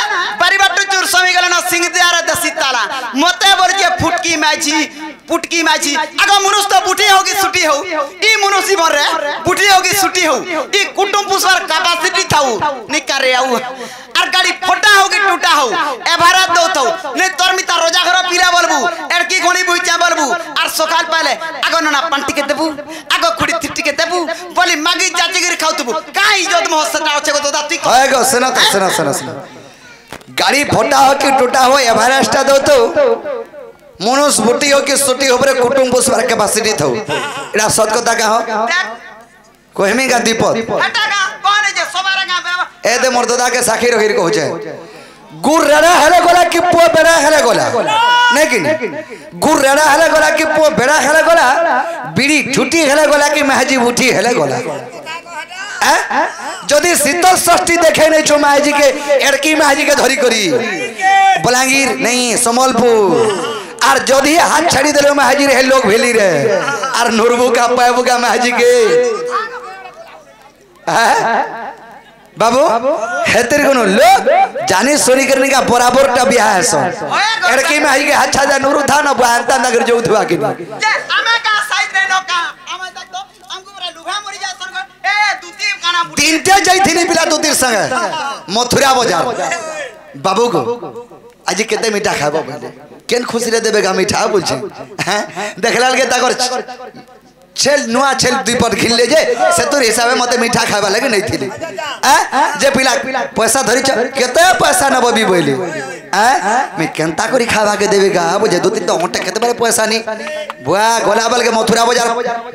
बारी बाटू चूर समी गलना सिंह द्वारा दसी ताला मते बोल जे पुटकी माछी आगो मनुष्य तो बुटी होगी सुटी हो ई मनुष्य मरे बुटी होगी सुटी हो ई कुटुंब पुष्पर कैपेसिटी थाउ निकारे आउ और गाड़ी फोटा होगी टूटा हो ए भारत दो थौ ने तोरमिता रोजा घर पीरा बोलबू एड़की गोणी बुइचा बोलबू और सकाल पहले आगो नना पंटी के देबू आगो खुड़ी थिट्टी के देबू बोली मागी चाची गिर खाउतबू काई इज्जत में हसता होचे गो दादा तू हाय गो सुना गाड़ी फोटा हो कि टूटा हो एवरेस्ट दो तो मनुष्य बुटी हो कि सुटी हो बरे कुटुंब पुष्पर कैपेसिटी थौ एडा सत कथा का हो कोहमी का दीपक हटा का कौन है जे सोबारा गा ए दे मोर दादा के साखी रहिर को होचे गुर रेड़ा हेले गोला कि पो बेड़ा हेले गोला नहीं कि गुर रेड़ा हेले गोला कि पो बेड़ा हेले गोला বিড়ি ঠুটি হেলে গলা কি মাহাজি উঠি হেলে গলা যদি শীতল ষষ্ঠী দেখে নাই ছো মাহাজি के एड़की माजी के धरी करी बलांगीर नहीं समलपुर और जदि हाथ छाड़ी देलो माजी रे लोग भेली रे और नूरबू का पाबू का माजी के बाबू हेतर कोनो लोग जाने सोनी करने का बराबर टा बियाह है सो एड़की माजी के हाथ छाड़ा नूरू था ना बांता नगर जो उठवा के जे हमें का साइज रे नो का हमें तक तो हमको पूरा लुभा मरी जा सरकार ए दूती काना तीनटे जाइथिनी पिला दूतीर संगे मथुरा बाजार बाबू को आज केते मीठा खाबो बोले केन खुशी रे देबेगा मीठा बोलछे हैं देखलाल के ताकर छेल नुआ छेल दुईपट खिलले जे सेतुर हिसाबे मते मीठा खाबा लगे नहीं थिली हैं जे पिला पैसा धरि छ केते पैसा न बबी बोली हैं मैं केनता करी खाबा के देबेगा बुझे दो तीन तो ओटे केते बारे पैसा नहीं बुआ गोलाबल के मथुरा बाजार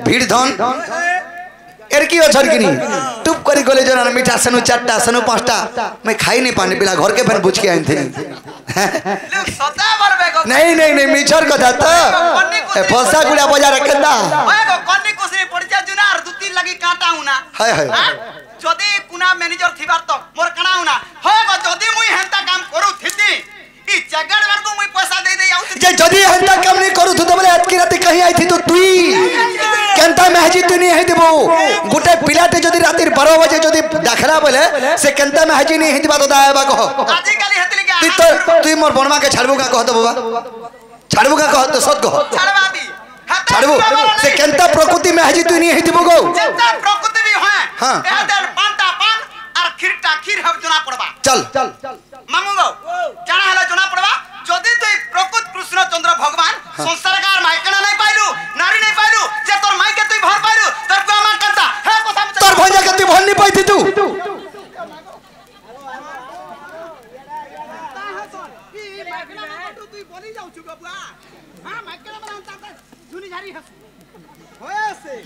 भीड़ धन एड़की अछर किनी टुप करी गले जन मीठा सनु चारटा सनु पांचटा मैं खाई नहीं पानी पिला घर के फिर बुझ के आइन थे लोग सता बरबे को नहीं नहीं नहीं मीठर कथा तो ए फलसा गुड़ा बाजार केंदा ओए गो कन्नी कोसी पड़िया जुनार दूती लगी काटा हुना हाय हाय जदी कुना मैनेजर थिबार तो मोर कणा हुना होय गो जदी मुई हेंता काम करू थिती ई जगड़ वर को मुई पैसा दे दे आउ जे जदी हंता काम नहीं करू तो बोले आज की रात कहीं आई थी तो तुई केंता महजी तू नहीं है देबो गोटे पिलाटे जदी रात 12 बजे जदी दाखला बोले से केंता महजी नहीं है दिबा तो दायबा कहो आजी काली हेतली के तू तो तू मोर बनमा के छाड़बू का कह दो बाबा छाड़बू का कह तो सत कह छड़वाबी छाड़बू से केंता प्रकृति महजी तू नहीं है दिबो गो जेता प्रकृति भी है हां एदर पांटा पान और खीरटा खीर हम जना पड़बा चल मामू गो जाना हला जना पड़बा जदी तू प्रकृत कृष्ण चंद्र भगवान संसारकार माइकना नहीं पाइलु नारी नहीं पाइलु जे तोर माई के तू भर पाइलु तोर को मा कंता हे কথা तोर भंजा के तू भर नहीं पाइती तू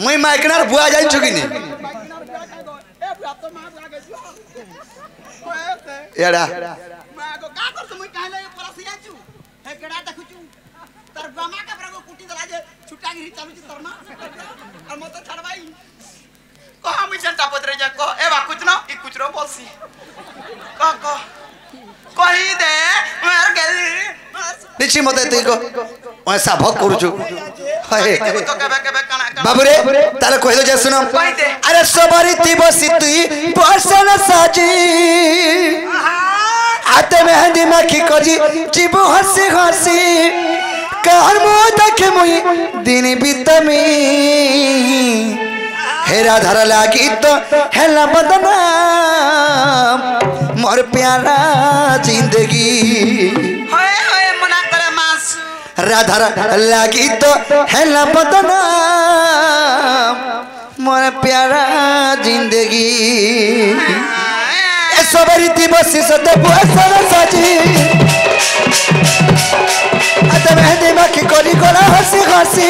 मुई माइकनार बुआ जाइन छुकी नहीं याडा मागो का कर तुम कहले परसिया छु हे केडा देखुछु तर गमा के प्रगो कुटी दला जे छुटा गिरी चालू छि तोर मां और मत छड़वाई को हम जनता पत्र जे को ए बा कुछ न ई कुछ रो बोलसी को कही दे मार गेल निछि मते तई को ऐसा भक करूछु हाय तो केबे केबे कना बाबू रे ताले कहि दो जे सुनो अरे सबरी ती बसी तुई बसन साजी आते मेहंदी माखी कजी जीव हसी हसी कहर मो देखे मुई दिन बितमी हेरा धर लागी तो हेला बदनाम मोर प्यारा जिंदगी होए होए मना करे मास राधा लागी तो हेला बदनाम मोर प्यारा जिंदगी सबरी दिवसी सते बुआसर साजी आते मेहंदी माखी करी गला हसी हसी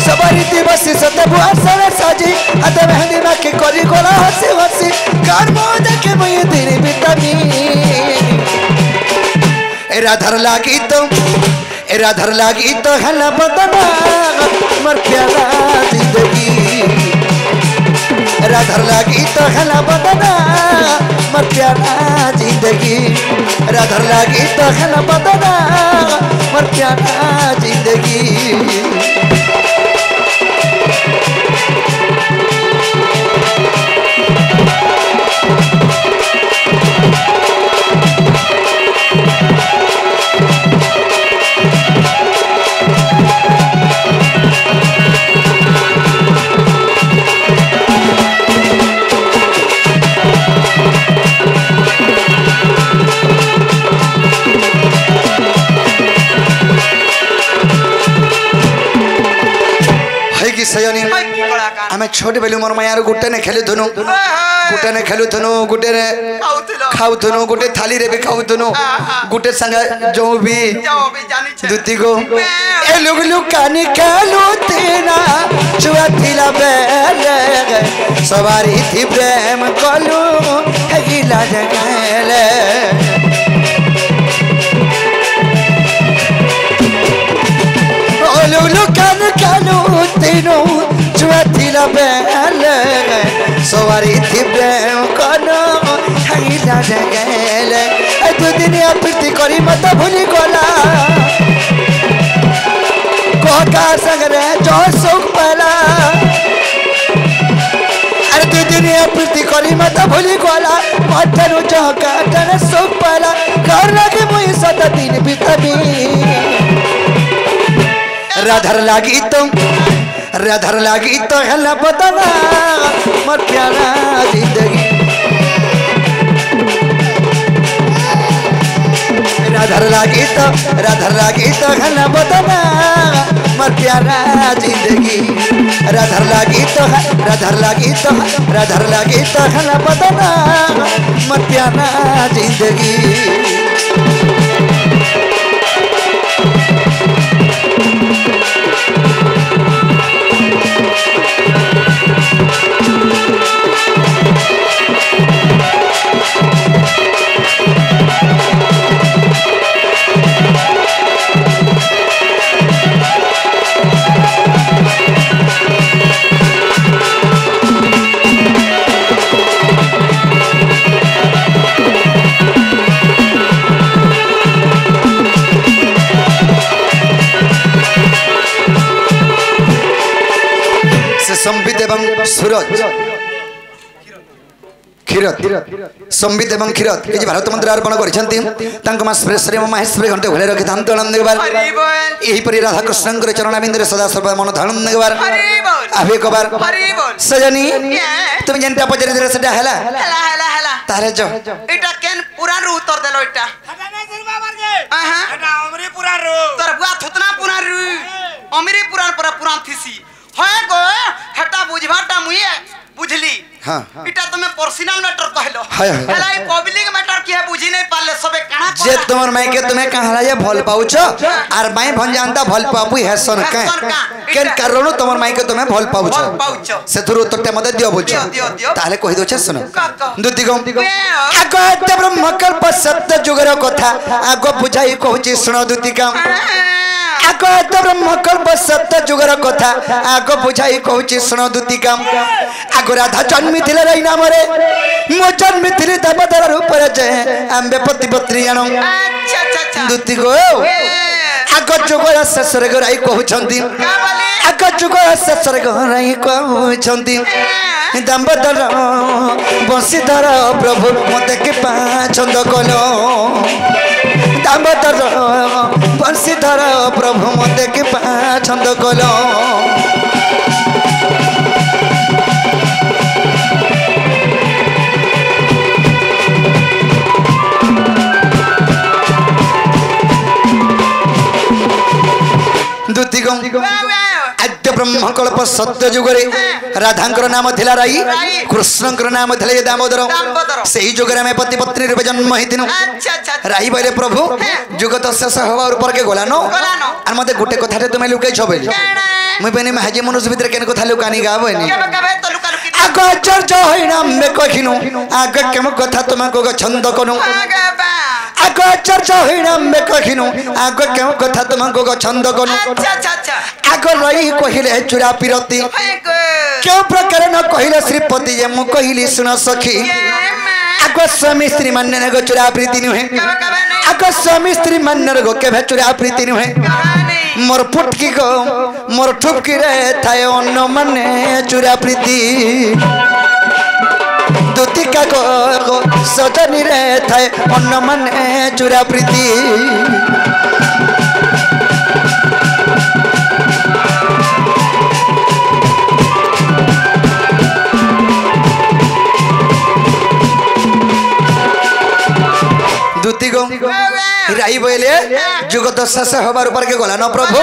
सबरी दिवसी सते बुआसर साजी आते मेहंदी माखी करी गला हसी हसी कार मो देखे मुई दिन बितमी राधर लागी तो हला बदना मोर प्यारा जिंदगी राधर लागी तो हला बदना मोर प्यारा जिंदगी राधर लागी तो हला बदना मोर प्यारा जिंदगी सयनी आमे छोट बेलु मोर मायार गुटे ने खेलु थनु गुटे ने खाउ थनु गुटे थाली रे भी खाउ थनु गुटे संग जो भी दुती को ए लुगलु कानी कालु तेना छुआ थिला बेले सवारी थी प्रेम कलु हेगिला जगले ओ लुगलु उलू कान कानू तीनों जुआ थिला बेले सवारी थी प्रेम कानो हाइला जगेले दु दिन प्रीति करी मत भूली गला कोका संगरे जो सुख पाला अरे दु दिन प्रीति करी मत भूली गला मटनु चौका तने सुख पाला घर लगे मुई सदा दिन बिताबी राधर लागी तो हल्ला बदला मत प्यारा जिंदगी राधर लागी तो हल्ला बदला मत प्यारा जिंदगी राधर लागी तो हल्ला बदला मत प्यारा जिंदगी संबित एवं सूरज क्षीरत संबित एवं क्षीरत कि भारत मंत्र अर्पण करछंती तांको मां श्री महेश्वरी घंटे घोड़े रखि धाम तोलन देबार एही परि राधा कृष्ण के चरणाबिंदरे सदा सर्वदा मन धारण देबार आबे कबार सजनी तुम जनता पजरे दरे सेटा हला तारे जो एटा केन पुराण रू उत्तर देलो एटा नहीं सुनबा मारगे एटा अमरी पुराण रू तोर बुआ थुतना पुराण रू अमरी पुराण पर पुराण थीसी होय गो हटा बुझबाटा मुए बुझली हां इटा तुमे पर्सनल मैटर कहलो हाय हला ई पब्लिक मैटर की है बुझी नहीं पाले सबे कणा जे तोर माई के तुम्हें कहाला जे भल पाउछ आर माई भन जानता भल पाबु हेसन के केन कारण तोर माई के तुम्हें भल पाउछ सेथुरु तोटे मते दियो बुझ ताले कहि दो छ सुन दुति गम आगो ते ब्रह्मकल्प सत्य जुगर कथा आगो बुझाई कहूची सुन दुति गम आगो ते ब्रह्मकल्प सत्य जुगर कथा आगो बुझाई कहूची सुन दुति गम आगो राधा जन्मी थिले रही नाम रे मो जन्मी थिले दामोदर रूप रे जे आंबे पति पत्नी जानो अच्छा दुति गो आगो जुगर ससुर गराई कहउछंती आगो जुगर ससुर गराई कहउछंती दामोदर बंशीधर प्रभु मते के पाछंद कलो दामोदर बंशीधर प्रभु मते के पाछंद कलो दुतिगम आद्य ब्रह्मकल्प सत्य जुगरे राधांकर नाम थिला राई कृष्णंकर नाम थिले दामोदर सेही जुगरे में पति पत्नी रूपे जन्म हितिनु राई बोले प्रभु जुग तो शेष हवा ऊपर के गोलानो और मते गुटे कथाटे तुमे लुकाई छबेली मैं बने महाजी मनुष्य भीतर केन कथा लुकानी गाबनी आगो चर्चा होइना मे कहिनु आगो केम कथा तुमे को छंद कोनु आगो चर्चा होइना मे कहिनु आगो केम कथा तुमे को छंद कोनु आगो रही कहिले चुरा पिरती क्यों प्रकार न कहिले श्रीपति जे मु कहिली सुन सखी आगो स्वामी स्त्री मान्य गो चुरा प्रीति नुहे आगो स्वामी स्त्री मान्य गो केभे चुरा प्रीति नुहे मोर फुटकी गो मोर ठुपकी रे थाए अन्न माने चुरा प्रीति दुतिका गो सजनी रे थाए अन्न माने चुरा प्रीति राई बोले जुग दशा से हबार ऊपर के गला न प्रभु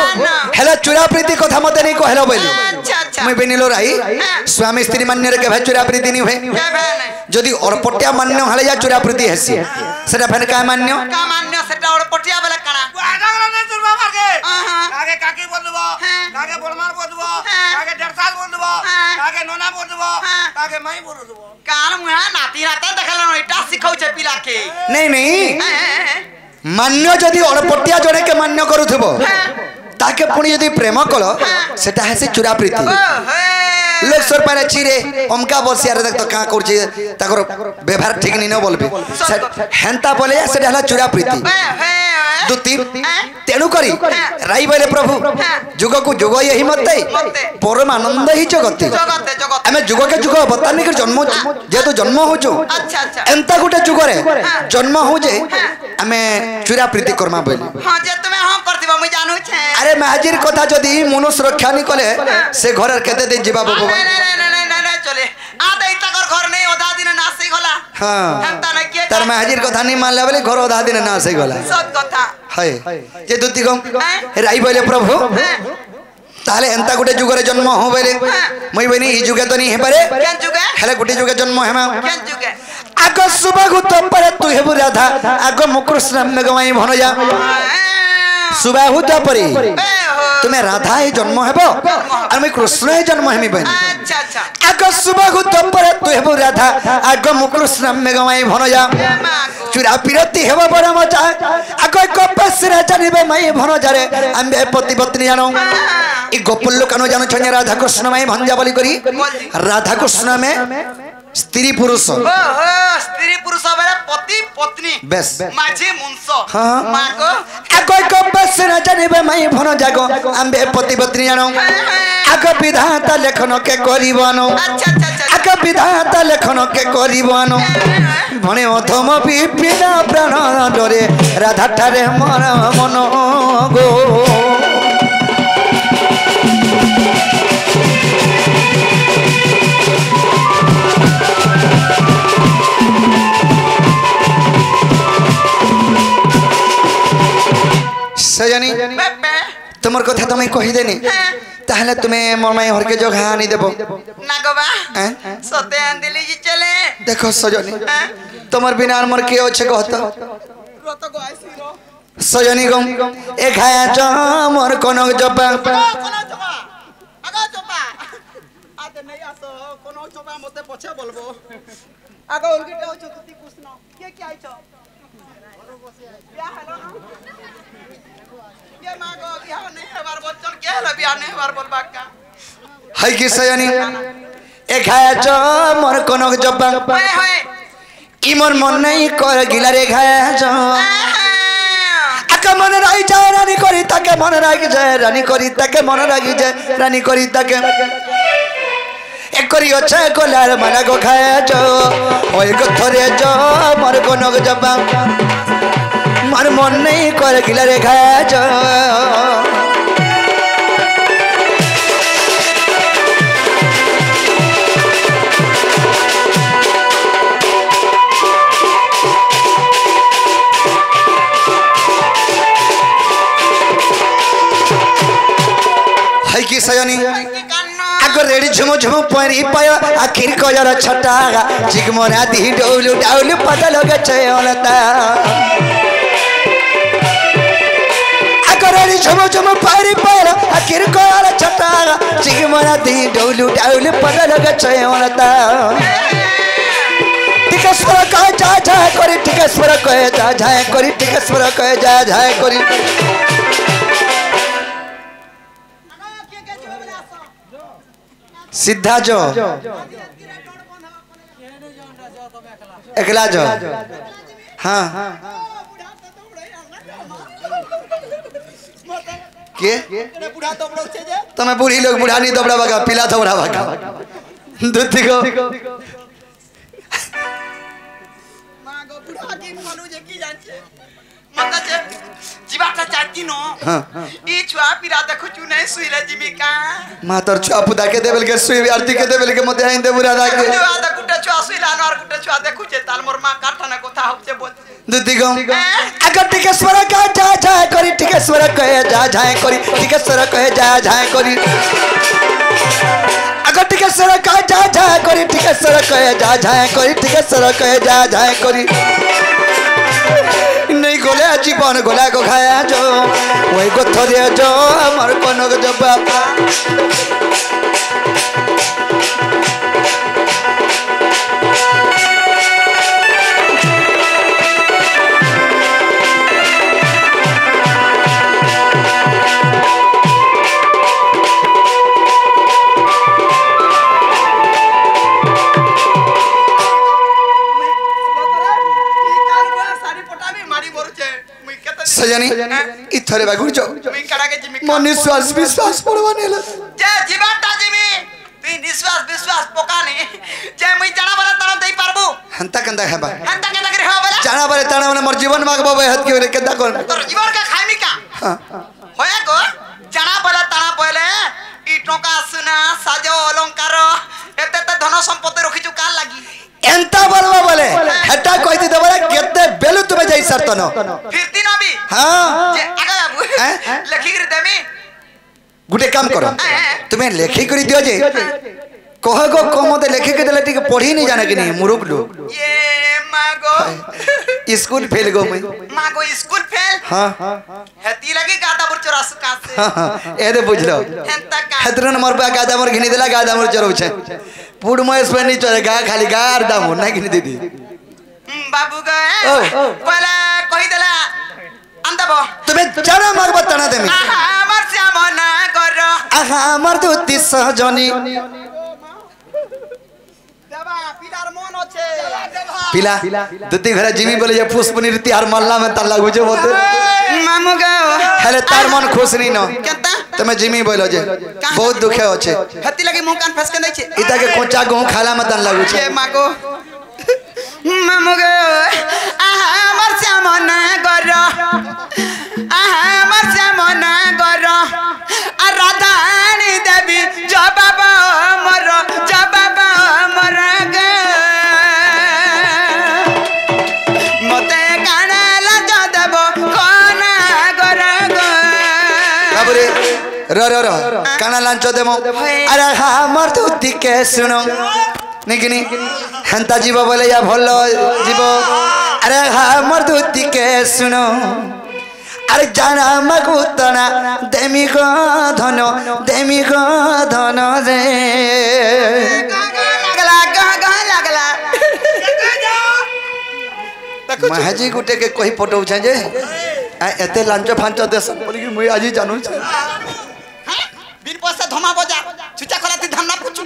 हेला चुरा प्रीति कथा मते नहीं कहलो बोली मैं बेनिलो राई स्वामी स्त्री मान्य रे के चुरा प्रीति नहीं हुए जदी अरपटिया मान्य हले जा चुरा प्रीति हेसी सेटा फेन का मान्य सेटा अरपटिया बेला कणा आगरा ने तुरबा मारगे कागे काकी बोलबो कागे बोलमार बोलबो कागे डरसाल बोलबो कागे नोना बोलबो कागे माई बोलबो कान मुहा नाती राता देखला एटा सिखाउ छे पिला के नहीं नहीं मान्य जदी अरपटिया जड़े के मान्य करूथबो ताके पुणी यदि प्रेम कल सेटा है से चुरा प्रीति लोग सर पारे चिरे अमका बसिया रे देख तो का करछे ताकर व्यवहार ठीक नहीं न बोलबे हेंता बोले सेटा हला चुरा प्रीति दुती तेणु करी राई बोले प्रभु जुग को जुग यही मत परम आनंद ही जगत आमे जुग के जुग बतानी कर जन्म जेतु जन्म होचो एंता गुटे जुग रे जन्म हो जे आमे चुरा प्रीति करमा बोली हां जे तुमे हां करदिबो मुई जानू छे अरे महाजीर कथा जदी मनुष्य रक्षा नहीं कले से घर केते दिन जीवा बाबू नहीं चले आ दे तकर घर नहीं ओदा दिन नासी गला हां हेंता न के तार महाजीर कथा नहीं मान लेबे घर ओदा दिन नासी गला सत कथा हाय जे दुती गम राई बोले प्रभु ताले एंता गुटे जुगरे जन्म हो बेले मई बनी ई जुगे तो नहीं हे पारे केन जुगे हेले गुटे जुगे जन्म हेमा केन जुगे आगो सुबह तो पर तू हेबु राधा आगो मुकृष्ण मेगवाई भनजा सुबह तो परी तुम्हें राधा ही जन्म हेबो और मैं कृष्ण ही जन्म हेमी बनी अच्छा अच्छा आगो सुबह तो पर तू हेबु राधा आगो मुकृष्ण मेगवाई भनजा चुरा पिरती हेबो बड़ मजा आगो कपस रे जानिबे मई भनजा रे आंबे पति पत्नी जानो ई गोपल्लो कानो जानो छने राधा कृष्ण मई भंजा बोली करी राधा कृष्ण में स्त्री पुरुष स्त्री पुरुष बेले पति पत्नी बेस माझी मुंसो हाँ। मागो आगो को बस न जानिबे मई भन जागो आंबे पति पत्नी जानो आगो विधाता लेखन के करिबानो अच्छा अच्छा अच्छा आगो विधाता लेखन के करिबानो भने अथम विपिना प्राण डरे राधा ठारे मन मन गो सजनी तुमर कथा तुम्हें कही देनी ताहले तुम्हें मोर माई हर के जगह आनी देबो नागोबा सते आंदिली जी चले देखो सजनी तुमर बिना मोर के अच्छे कहता रत गो आइसी रो सजनी गम ए खाया ज मोर कोनो जपा कोनो चोपा आगा चोपा आते नहीं आसो कोनो चोपा मते पछे बोलबो आगा उनके हो छ तुती कुछ न के आइछो बियाह हेलो ना ये मागो बियाह नहीं हमार बच्चन के हेलो बियाह नहीं हमार बोलबा का हाय कि सजनी ए खाया ज मोर कोनो जपा होय होय ई मोर मन नहीं कर गिला रे खाया ज आका मन राई जाय रानी करी ताके मन रागी जाय रानी करी ताके मन रागी जाय रानी करी ताके एक करी अच्छा कोलार माला को खाया जो ओए को थरे जो मोर कोनो जपा मार मन नहीं कर गिला रे खाया जो हाय की सजनी आगो रेडी झुमु झुमु परी पायो आखिर कलर छटा चिकमरा दी डौलु डाउलु पता लगे चलता आगो रेडी झुमु झुमु परी पायो आखिर कलर छटा चिकमरा दी डौलु डाउलु पता लगे चलता टिकेश्वर कहे जा जा करी टिकेश्वर कहे जा जा करी टिकेश्वर कहे जा जा करी सीधा जो एकला जो हाँ के बुढ़ा दबड़ो छे जे तुम्हें बूढ़ी लोग बुढ़ा नहीं दबड़ा बगा पीला दबड़ा बगा दूध को मागो बुढ़ा की मनु जे की जानछे मत जे जीवाटा चाची नो ई छुआ पिरा देखु छु नहीं सुइले जीविका मां तोर छुआ पुदा के देबल के सुई आरती के देबल के मते आइन दे बुरा दा के जो आदा गुटे छुआ सुइला न और गुटे छुआ देखु छे ताल मोर मां कारखाना कोथा होचे बोल दूध को अगर टिकेश्वर का जा जा करी टिकेश्वर कहे जा जा करी टिकेश्वर कहे जा जा करी अगर टिकेश्वर का जा जा करी टिकेश्वर कहे जा जा करी टिकेश्वर कहे जा जा करी नहीं गोले जीवन गोला को खाया जो वही को थोड़े जो हमार कोनो को जवाब थरे बागुच मुई कड़ा के जिमी मन निश्वास विश्वास पड़वा नेला जे जीवाटा जिमी तुई निश्वास विश्वास पकाने जे मुई जाना बरा तारा देई पारबो हंता कंदा हेबा हंता के लगे हो बला जाना बारे ताना मन मोर जीवन मागबो बे हत के केदा कोन तोर जीवन का खाइमी का होया को जाना बला ताना पहले ई टोका सुना साजो अलंकार एते त धन संपत्ति रखिचु का लागी एंता बलवा बोले हटा कहती दे बोले केते बेलु तुमे जाई सरतन फिर दिन अभी हां जे आगा बाबू लिखि कर देमी गुटे काम करो तुम्हें लेखी करी दियो जे कह गो कमते लेखी के देले टिके पढ़ी नहीं जाने कि नहीं मुरुक लो ये मागो स्कूल फेल गो मैं मागो स्कूल फेल हां हेती लगी गादा बुर चोरास का से ए दे बुझलो हेंता का हेतरन मोर बा गादा मोर घिनी देला गादा मोर चरो छे पुड महेश पे नहीं चले गा खाली गार दाम ना घिनी दीदी बाबू गए पहले कहि देला अंदबो तुम्हें जाना मारबो तना देमी हमर श्याम ना कर आहा हमर दुती सहजनी देवा पिलार मन আছে पिला दुती घरा जिमी बोले जे पुष्पनी रीति हर मल्ला में ताला गुजे बोते मामू गयो हेले तार मन खुश नहीं न केता तमे जिमी बोलो जे बहुत दुखे होछे हेती लगी मुंह कान फसके दै छे इता के कोचा गहूं खाला में तान लागु छे ए मागो मामू गयो आहा हमर श्याम ना कर आहा हमर श्याम ना कर आ राधानी देवी जबाब मर जबाब मर गे मते काना लाज देब कोना गर गे बाबूरे र काना लांचो देमो अरे हमर दुती के सुनो निकनी हंता जीव बोले या भलो जीव अरे हमर दुती के सुनो अरे जाना मगुतना देमी को धन रे लागला महाजी गुटे के कोई फोटो उछे जे एते लांचो फांचो देस बोली कि मुई आजी जानू छ बिन पैसा धमा बजा छुचा खलाती धमना पूछू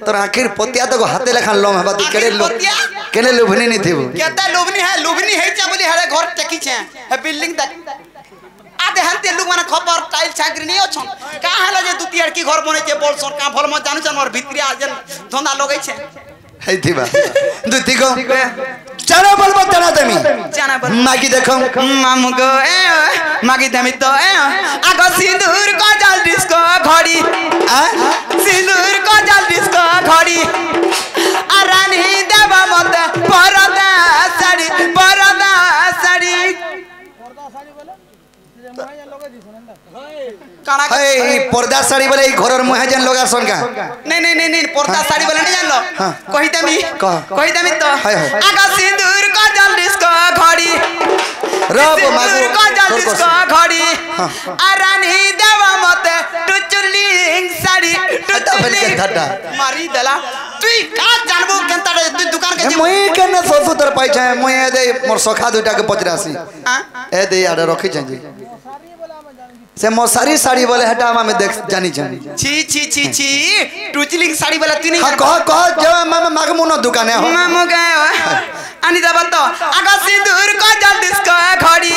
तोर आखिर पतिया तो हाथे लेखान लोम हबा तू केने लोभनी नहीं थीबो केता लोभनी है चा बोली हरे घर टेकी छे है बिल्डिंग दैट आधे हंते लोग माने खबर टाइल छागरी नहीं अछन का हला जे दुती लड़की घर बने छे बोल सर का भल म जानू छ मोर भितरी आजन धंधा लगै छे है थीबा दुती को चलो बोलबो तना देमी जाना बोल मागी देखो मामू गो मागी देमी तो आगो सिंदूर को जल डिस्को घड़ी सिंदूर को जल डिस्को घड़ी आ रानी देव मत परदा साड़ी काना है पर्दा साड़ी वाले घरर मुहे जन लगा सन का नहीं पर्दा साड़ी वाला नहीं जान लो कही देमी तो हाय। आगो सिंदूर को जल डिस्को घड़ी रब मागो सिंदूर को जल डिस्को घड़ी आ रानी देव मत टुचुलिंग साड़ी टुचुलिंग मारी देला तुई का जानबो केनता रे तू दुकान के मुई केने सोसु तर पाइ छै मुई ए दे मोर सखा दुटा के पचरासी ए दे आडे रखी छै जी से मोसारी साड़ी वाले हटावा में देख जानी छी टुचलिंग साड़ी वाला तू नहीं हां कह जो मामा मागमु न दुकान है मामू गयो आनी दबा तो आगा सिंदूर को जल डिस्को घड़ी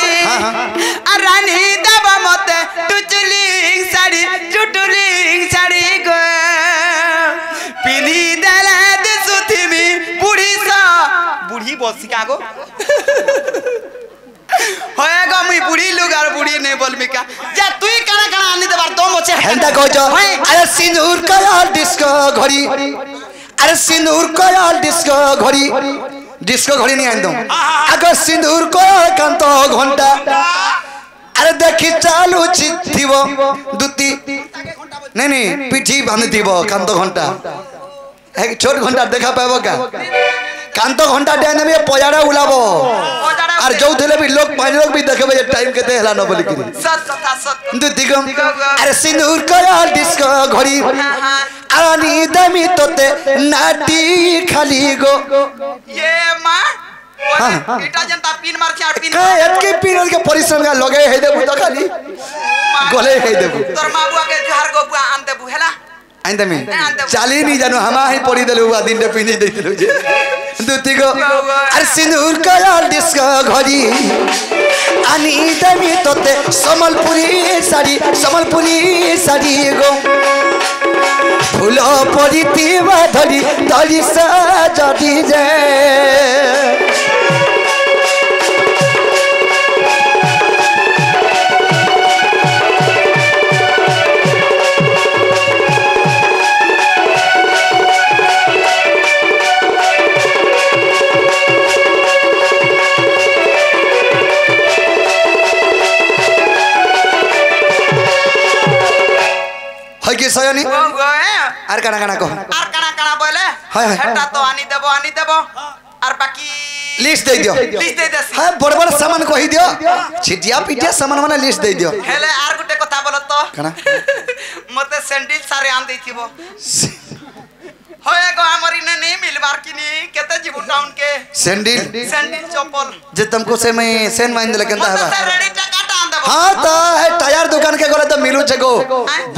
आ रानी दबा मत टुचलिंग साड़ी टुटुलिंग साड़ी गो पिनी दला दे सुथी में बुढ़ी बसी का गो होएगा मुई बुढ़ी लोग और बुढ़ी नहीं बोल मिका जा तू ही काना आनी देबार दम होचे हेंता कह जो अरे सिंदूर का डिस्को घड़ी अरे सिंदूर को डिस्को घड़ी नहीं आन दो अगर सिंदूर को कांतो घंटा अरे देखी चालू छिथिबो दुती नहीं पिठी बांधिथिबो कांतो घंटा एक छोट घंटा देखा पाबो का कांतो घंटा देने में पजाड़ा उलाबो और जो थले भी लोग पानी लोग भी देखबे ये टाइम केते हला न बोली कि सत दुती गम अरे सिंदूर को डिस्को घड़ी आनी दमी तोते नाटी खाली गो ये मां इटा जनता पिन मार के पिन का एतके पिन के परिश्रम का लगे हे देबु त खाली गले हे देबु तोर मां बुआ के जोहार गो बुआ आन देबु हेला आइन दमी चाली नहीं जानो हमा ही पड़ी देलु आ दिन रे पिनी देतिलु जे दुती गो अरे सिंदूर को डिस्को घड़ी आनी देवी तोते समलपुरी साड़ी गो फूल पड़ीवा धरी धरी सजरी जे सयनी आर काना काना कह आर काना बोले हेटा तो आनी देबो आर बाकी लिस्ट दे दियो हां बड़ बड़ सामान कहि दियो छिटिया पिटिया सामान माने लिस्ट दे दियो हेले आर गुटे कथा बोलो तो काना मते सैंडल सारे आन देथिबो होए गो हमरी ने नहीं मिलबार किनी केते जीवु टाउन के सैंडल चप्पल जे तुमको से मैं सेन माइन देले केनता हबा मते रेडी टका टान देबो हां तो है टायर दुकान के गले तो मिलु छे गो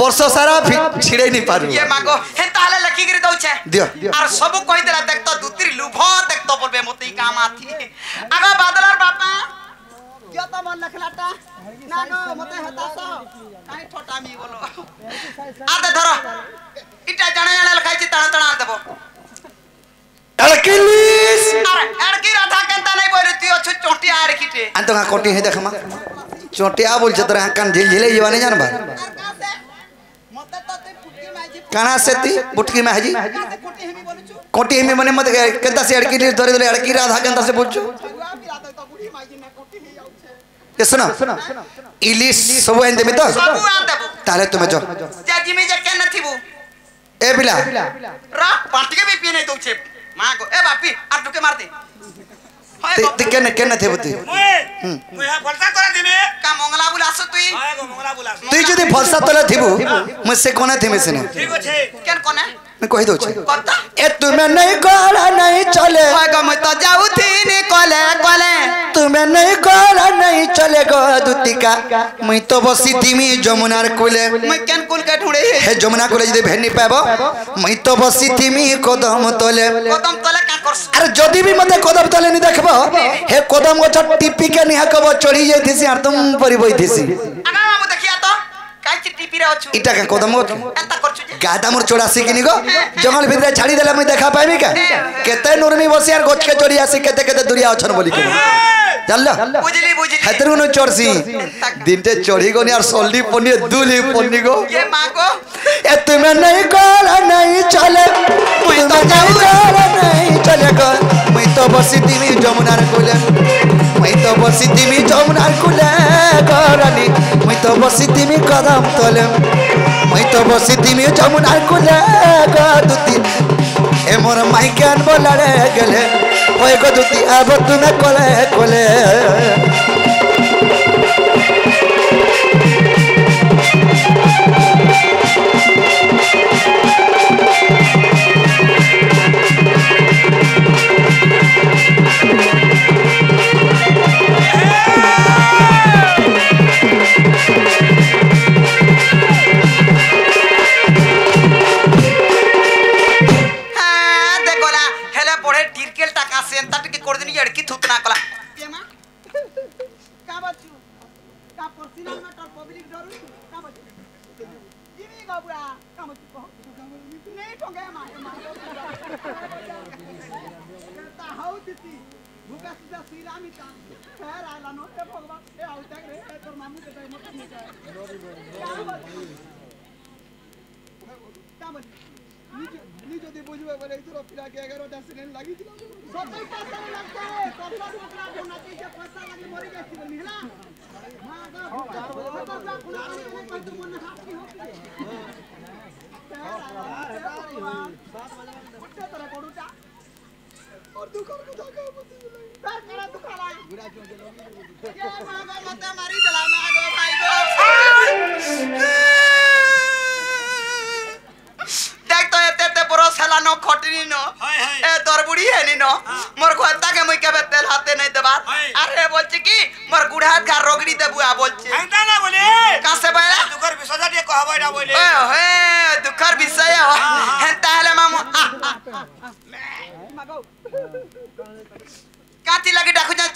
वर्ष सारा छिड़े नहीं पारु ये मागो हे ताले लकी गिरी दउ छे दियो आर सब कहि देला देख तो दुतरी लुभो देख तो बोलबे मते काम आथी आगा बादलर बापा क्यों तो मन लखलाटा ना नो मते हतास काई ठोटामी बोलो आदे धरो इटा जणे लखाई छी तण तण देबो अड़किलिस अरे अड़की राधा केनता नहीं बोली तू छु चोटी आड़ खिटे अंत का कोटी है देखमा चोटिया बोल छ तोरा कान झिल झिले जीवाने जानबा मते तो ते फुटकी माजी काना से ती बुटकी में हाजी कोटी हेमी बोलु छु कोटी में मने मत केनता से अड़किलिस धरे धरे अड़की राधा केनता से बोल छु बुआ भी राधा तो बुढ़ी माजी ना कोटी ही आउ छे ये सुनो इलिस सब आइन देबे तो सब आन देबो ताले तुमे जो जाजी में जे के नथिबू ए बिला रा पार्टी के भी पी नहीं दउ छे मां को ए बापी आ टुके मार दे ते केने थे बती मुई हा फलसा तोरा दिने का मंगला बुलासो तुई हाय गो मंगला बुलास तुई जदी फलसा तले थिबु मुझसे कोना थे मेसने ठीक छै केन कोने मैं कहि दउ छे पता ए तुम्हें नहीं कोला नहीं चले होय गो मैं तो जाऊ थी नी कोले तुम्हें नहीं कोला नहीं चले गो दुतिका मैं तो बसी थीमी जमुनार कुले मैं केन कुल के ढूंढे हे जमुना कुले जदी भेन नहीं पाबो मैं तो बसी थीमी कदम तले कदम तले का करस अरे जदी भी मते कदम तले नहीं देखबो हे कदम गछ टिपी के निहा कबो चढ़ी जाइथिसी आर तुम परि बइथिसी आगा मामू देखिया तो काई टिपी रे अछु इटा का कदम गछ एता करछु जे गादा मोर चोड़ासी किनी गो जंगल भितरे छाड़ी देला मैं देखा पाइबी का केते नुरमी बसी यार गोछ के चोड़ी आसी केते केते दुरिया अछन बोली के चल बुझली हेतरु न चोरसी दिनटे चोड़ी गो यार सोल्डी पन्नी दुली पन्नी गो ये मां को ए तुम्हें नहीं कोला नहीं चले मैं तो जाऊ कोला नहीं चले गो मैं तो बसी थी जमुनार कुले मैं तो बसी थी जमुनार कुले गरानी मैं तो बसी थी कदम तले मैं तो बसी थी जमुनार कुले गदुती ए मोर माइकान बोला रे गेले ओए गदुती अब तूने कोले कोले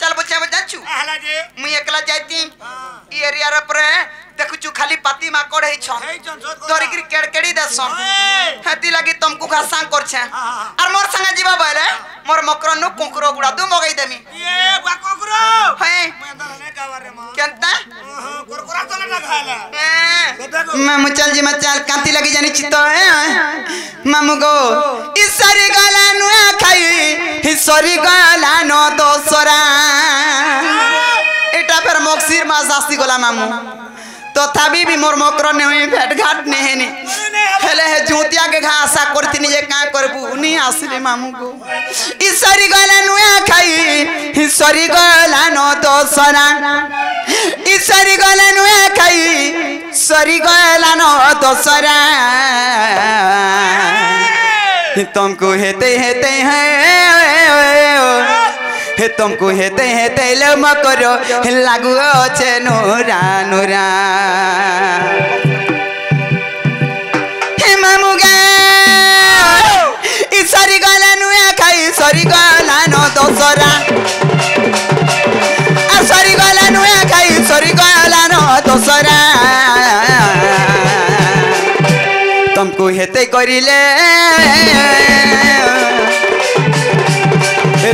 चल बच्चा जाचु हला जे मुई एकला जाती ई एरिया रे पर देखुचु खाली पाती माकड़ है छ तोरी की केड़केड़ी दसन हती लगी तुमको खासा करछे और मोर संग जीवा बले मोर मकर नु कोकरो गुडा दु मगई देमी ये बा कोकरो है मैं अंदर ने गावा रे मां केनता कोकरा तो ना खाला मामू चल जी मैं चल कांती लगी जानी चितो है मामू गो इसरी गला नु खाई हिसरी गला नो दोसरा एटा फिर मोक्सिर मा जास्ती गला मामू तथापि भी मोर मकर ने भेट घाट ने हेनी हेले हे जोतिया के घा आशा करथिनी जे का करबू उनी आसले मामू को इसरी गला नु खाई हिसरी गला नो दोसरा इसरी गला नु खाई सरी गला नो दोसरा तुमको हेते हेते हे तुमको हेते हेते ले मकरो लागू छे नूरा नूरा हे मामू गे ई सरी गला नु खाई सरी गला नो दोसरा आ सरी गला नु खाई सरी गला नो दोसरा तुमको हेते करिले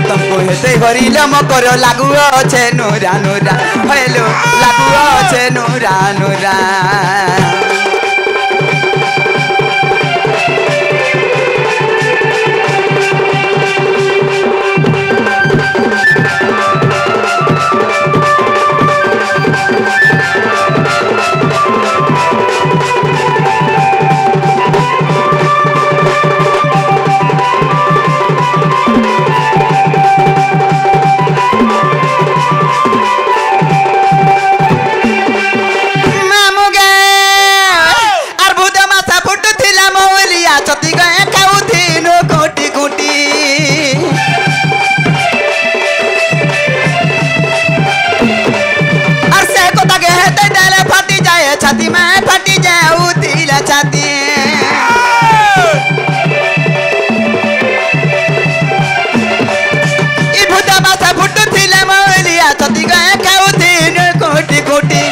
तुमको हेते करिले मकर लागू छे नूरा नूरा हेलो लागू छे नूरा नूरा छाती में फटी जाऊ दिल छाती ई भूता बासा फुटू थिले मौलिया छाती गए खाऊ दिन कोटी कोटी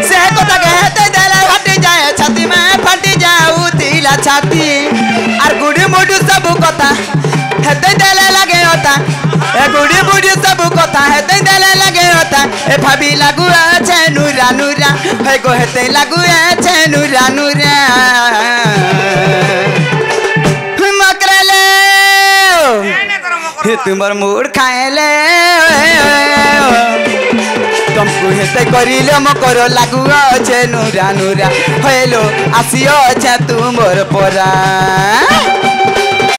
से कोता कहते दिल फटी जाए छाती में फटी जाऊ दिल छाती और गुडी मुडी सब कथा हेते दिल लगे होता ए गुडी मुडी सब कथा हेते दिल लगे होता ए भाभी लागू छे नूरा नूरा हे गो हेते लागू छे नूरा नूरा मकरले हे तुमर मूड खाएले तुमको हेते करिले मकर लागू छे नूरा नूरा हेलो आसियो छे तुमर परा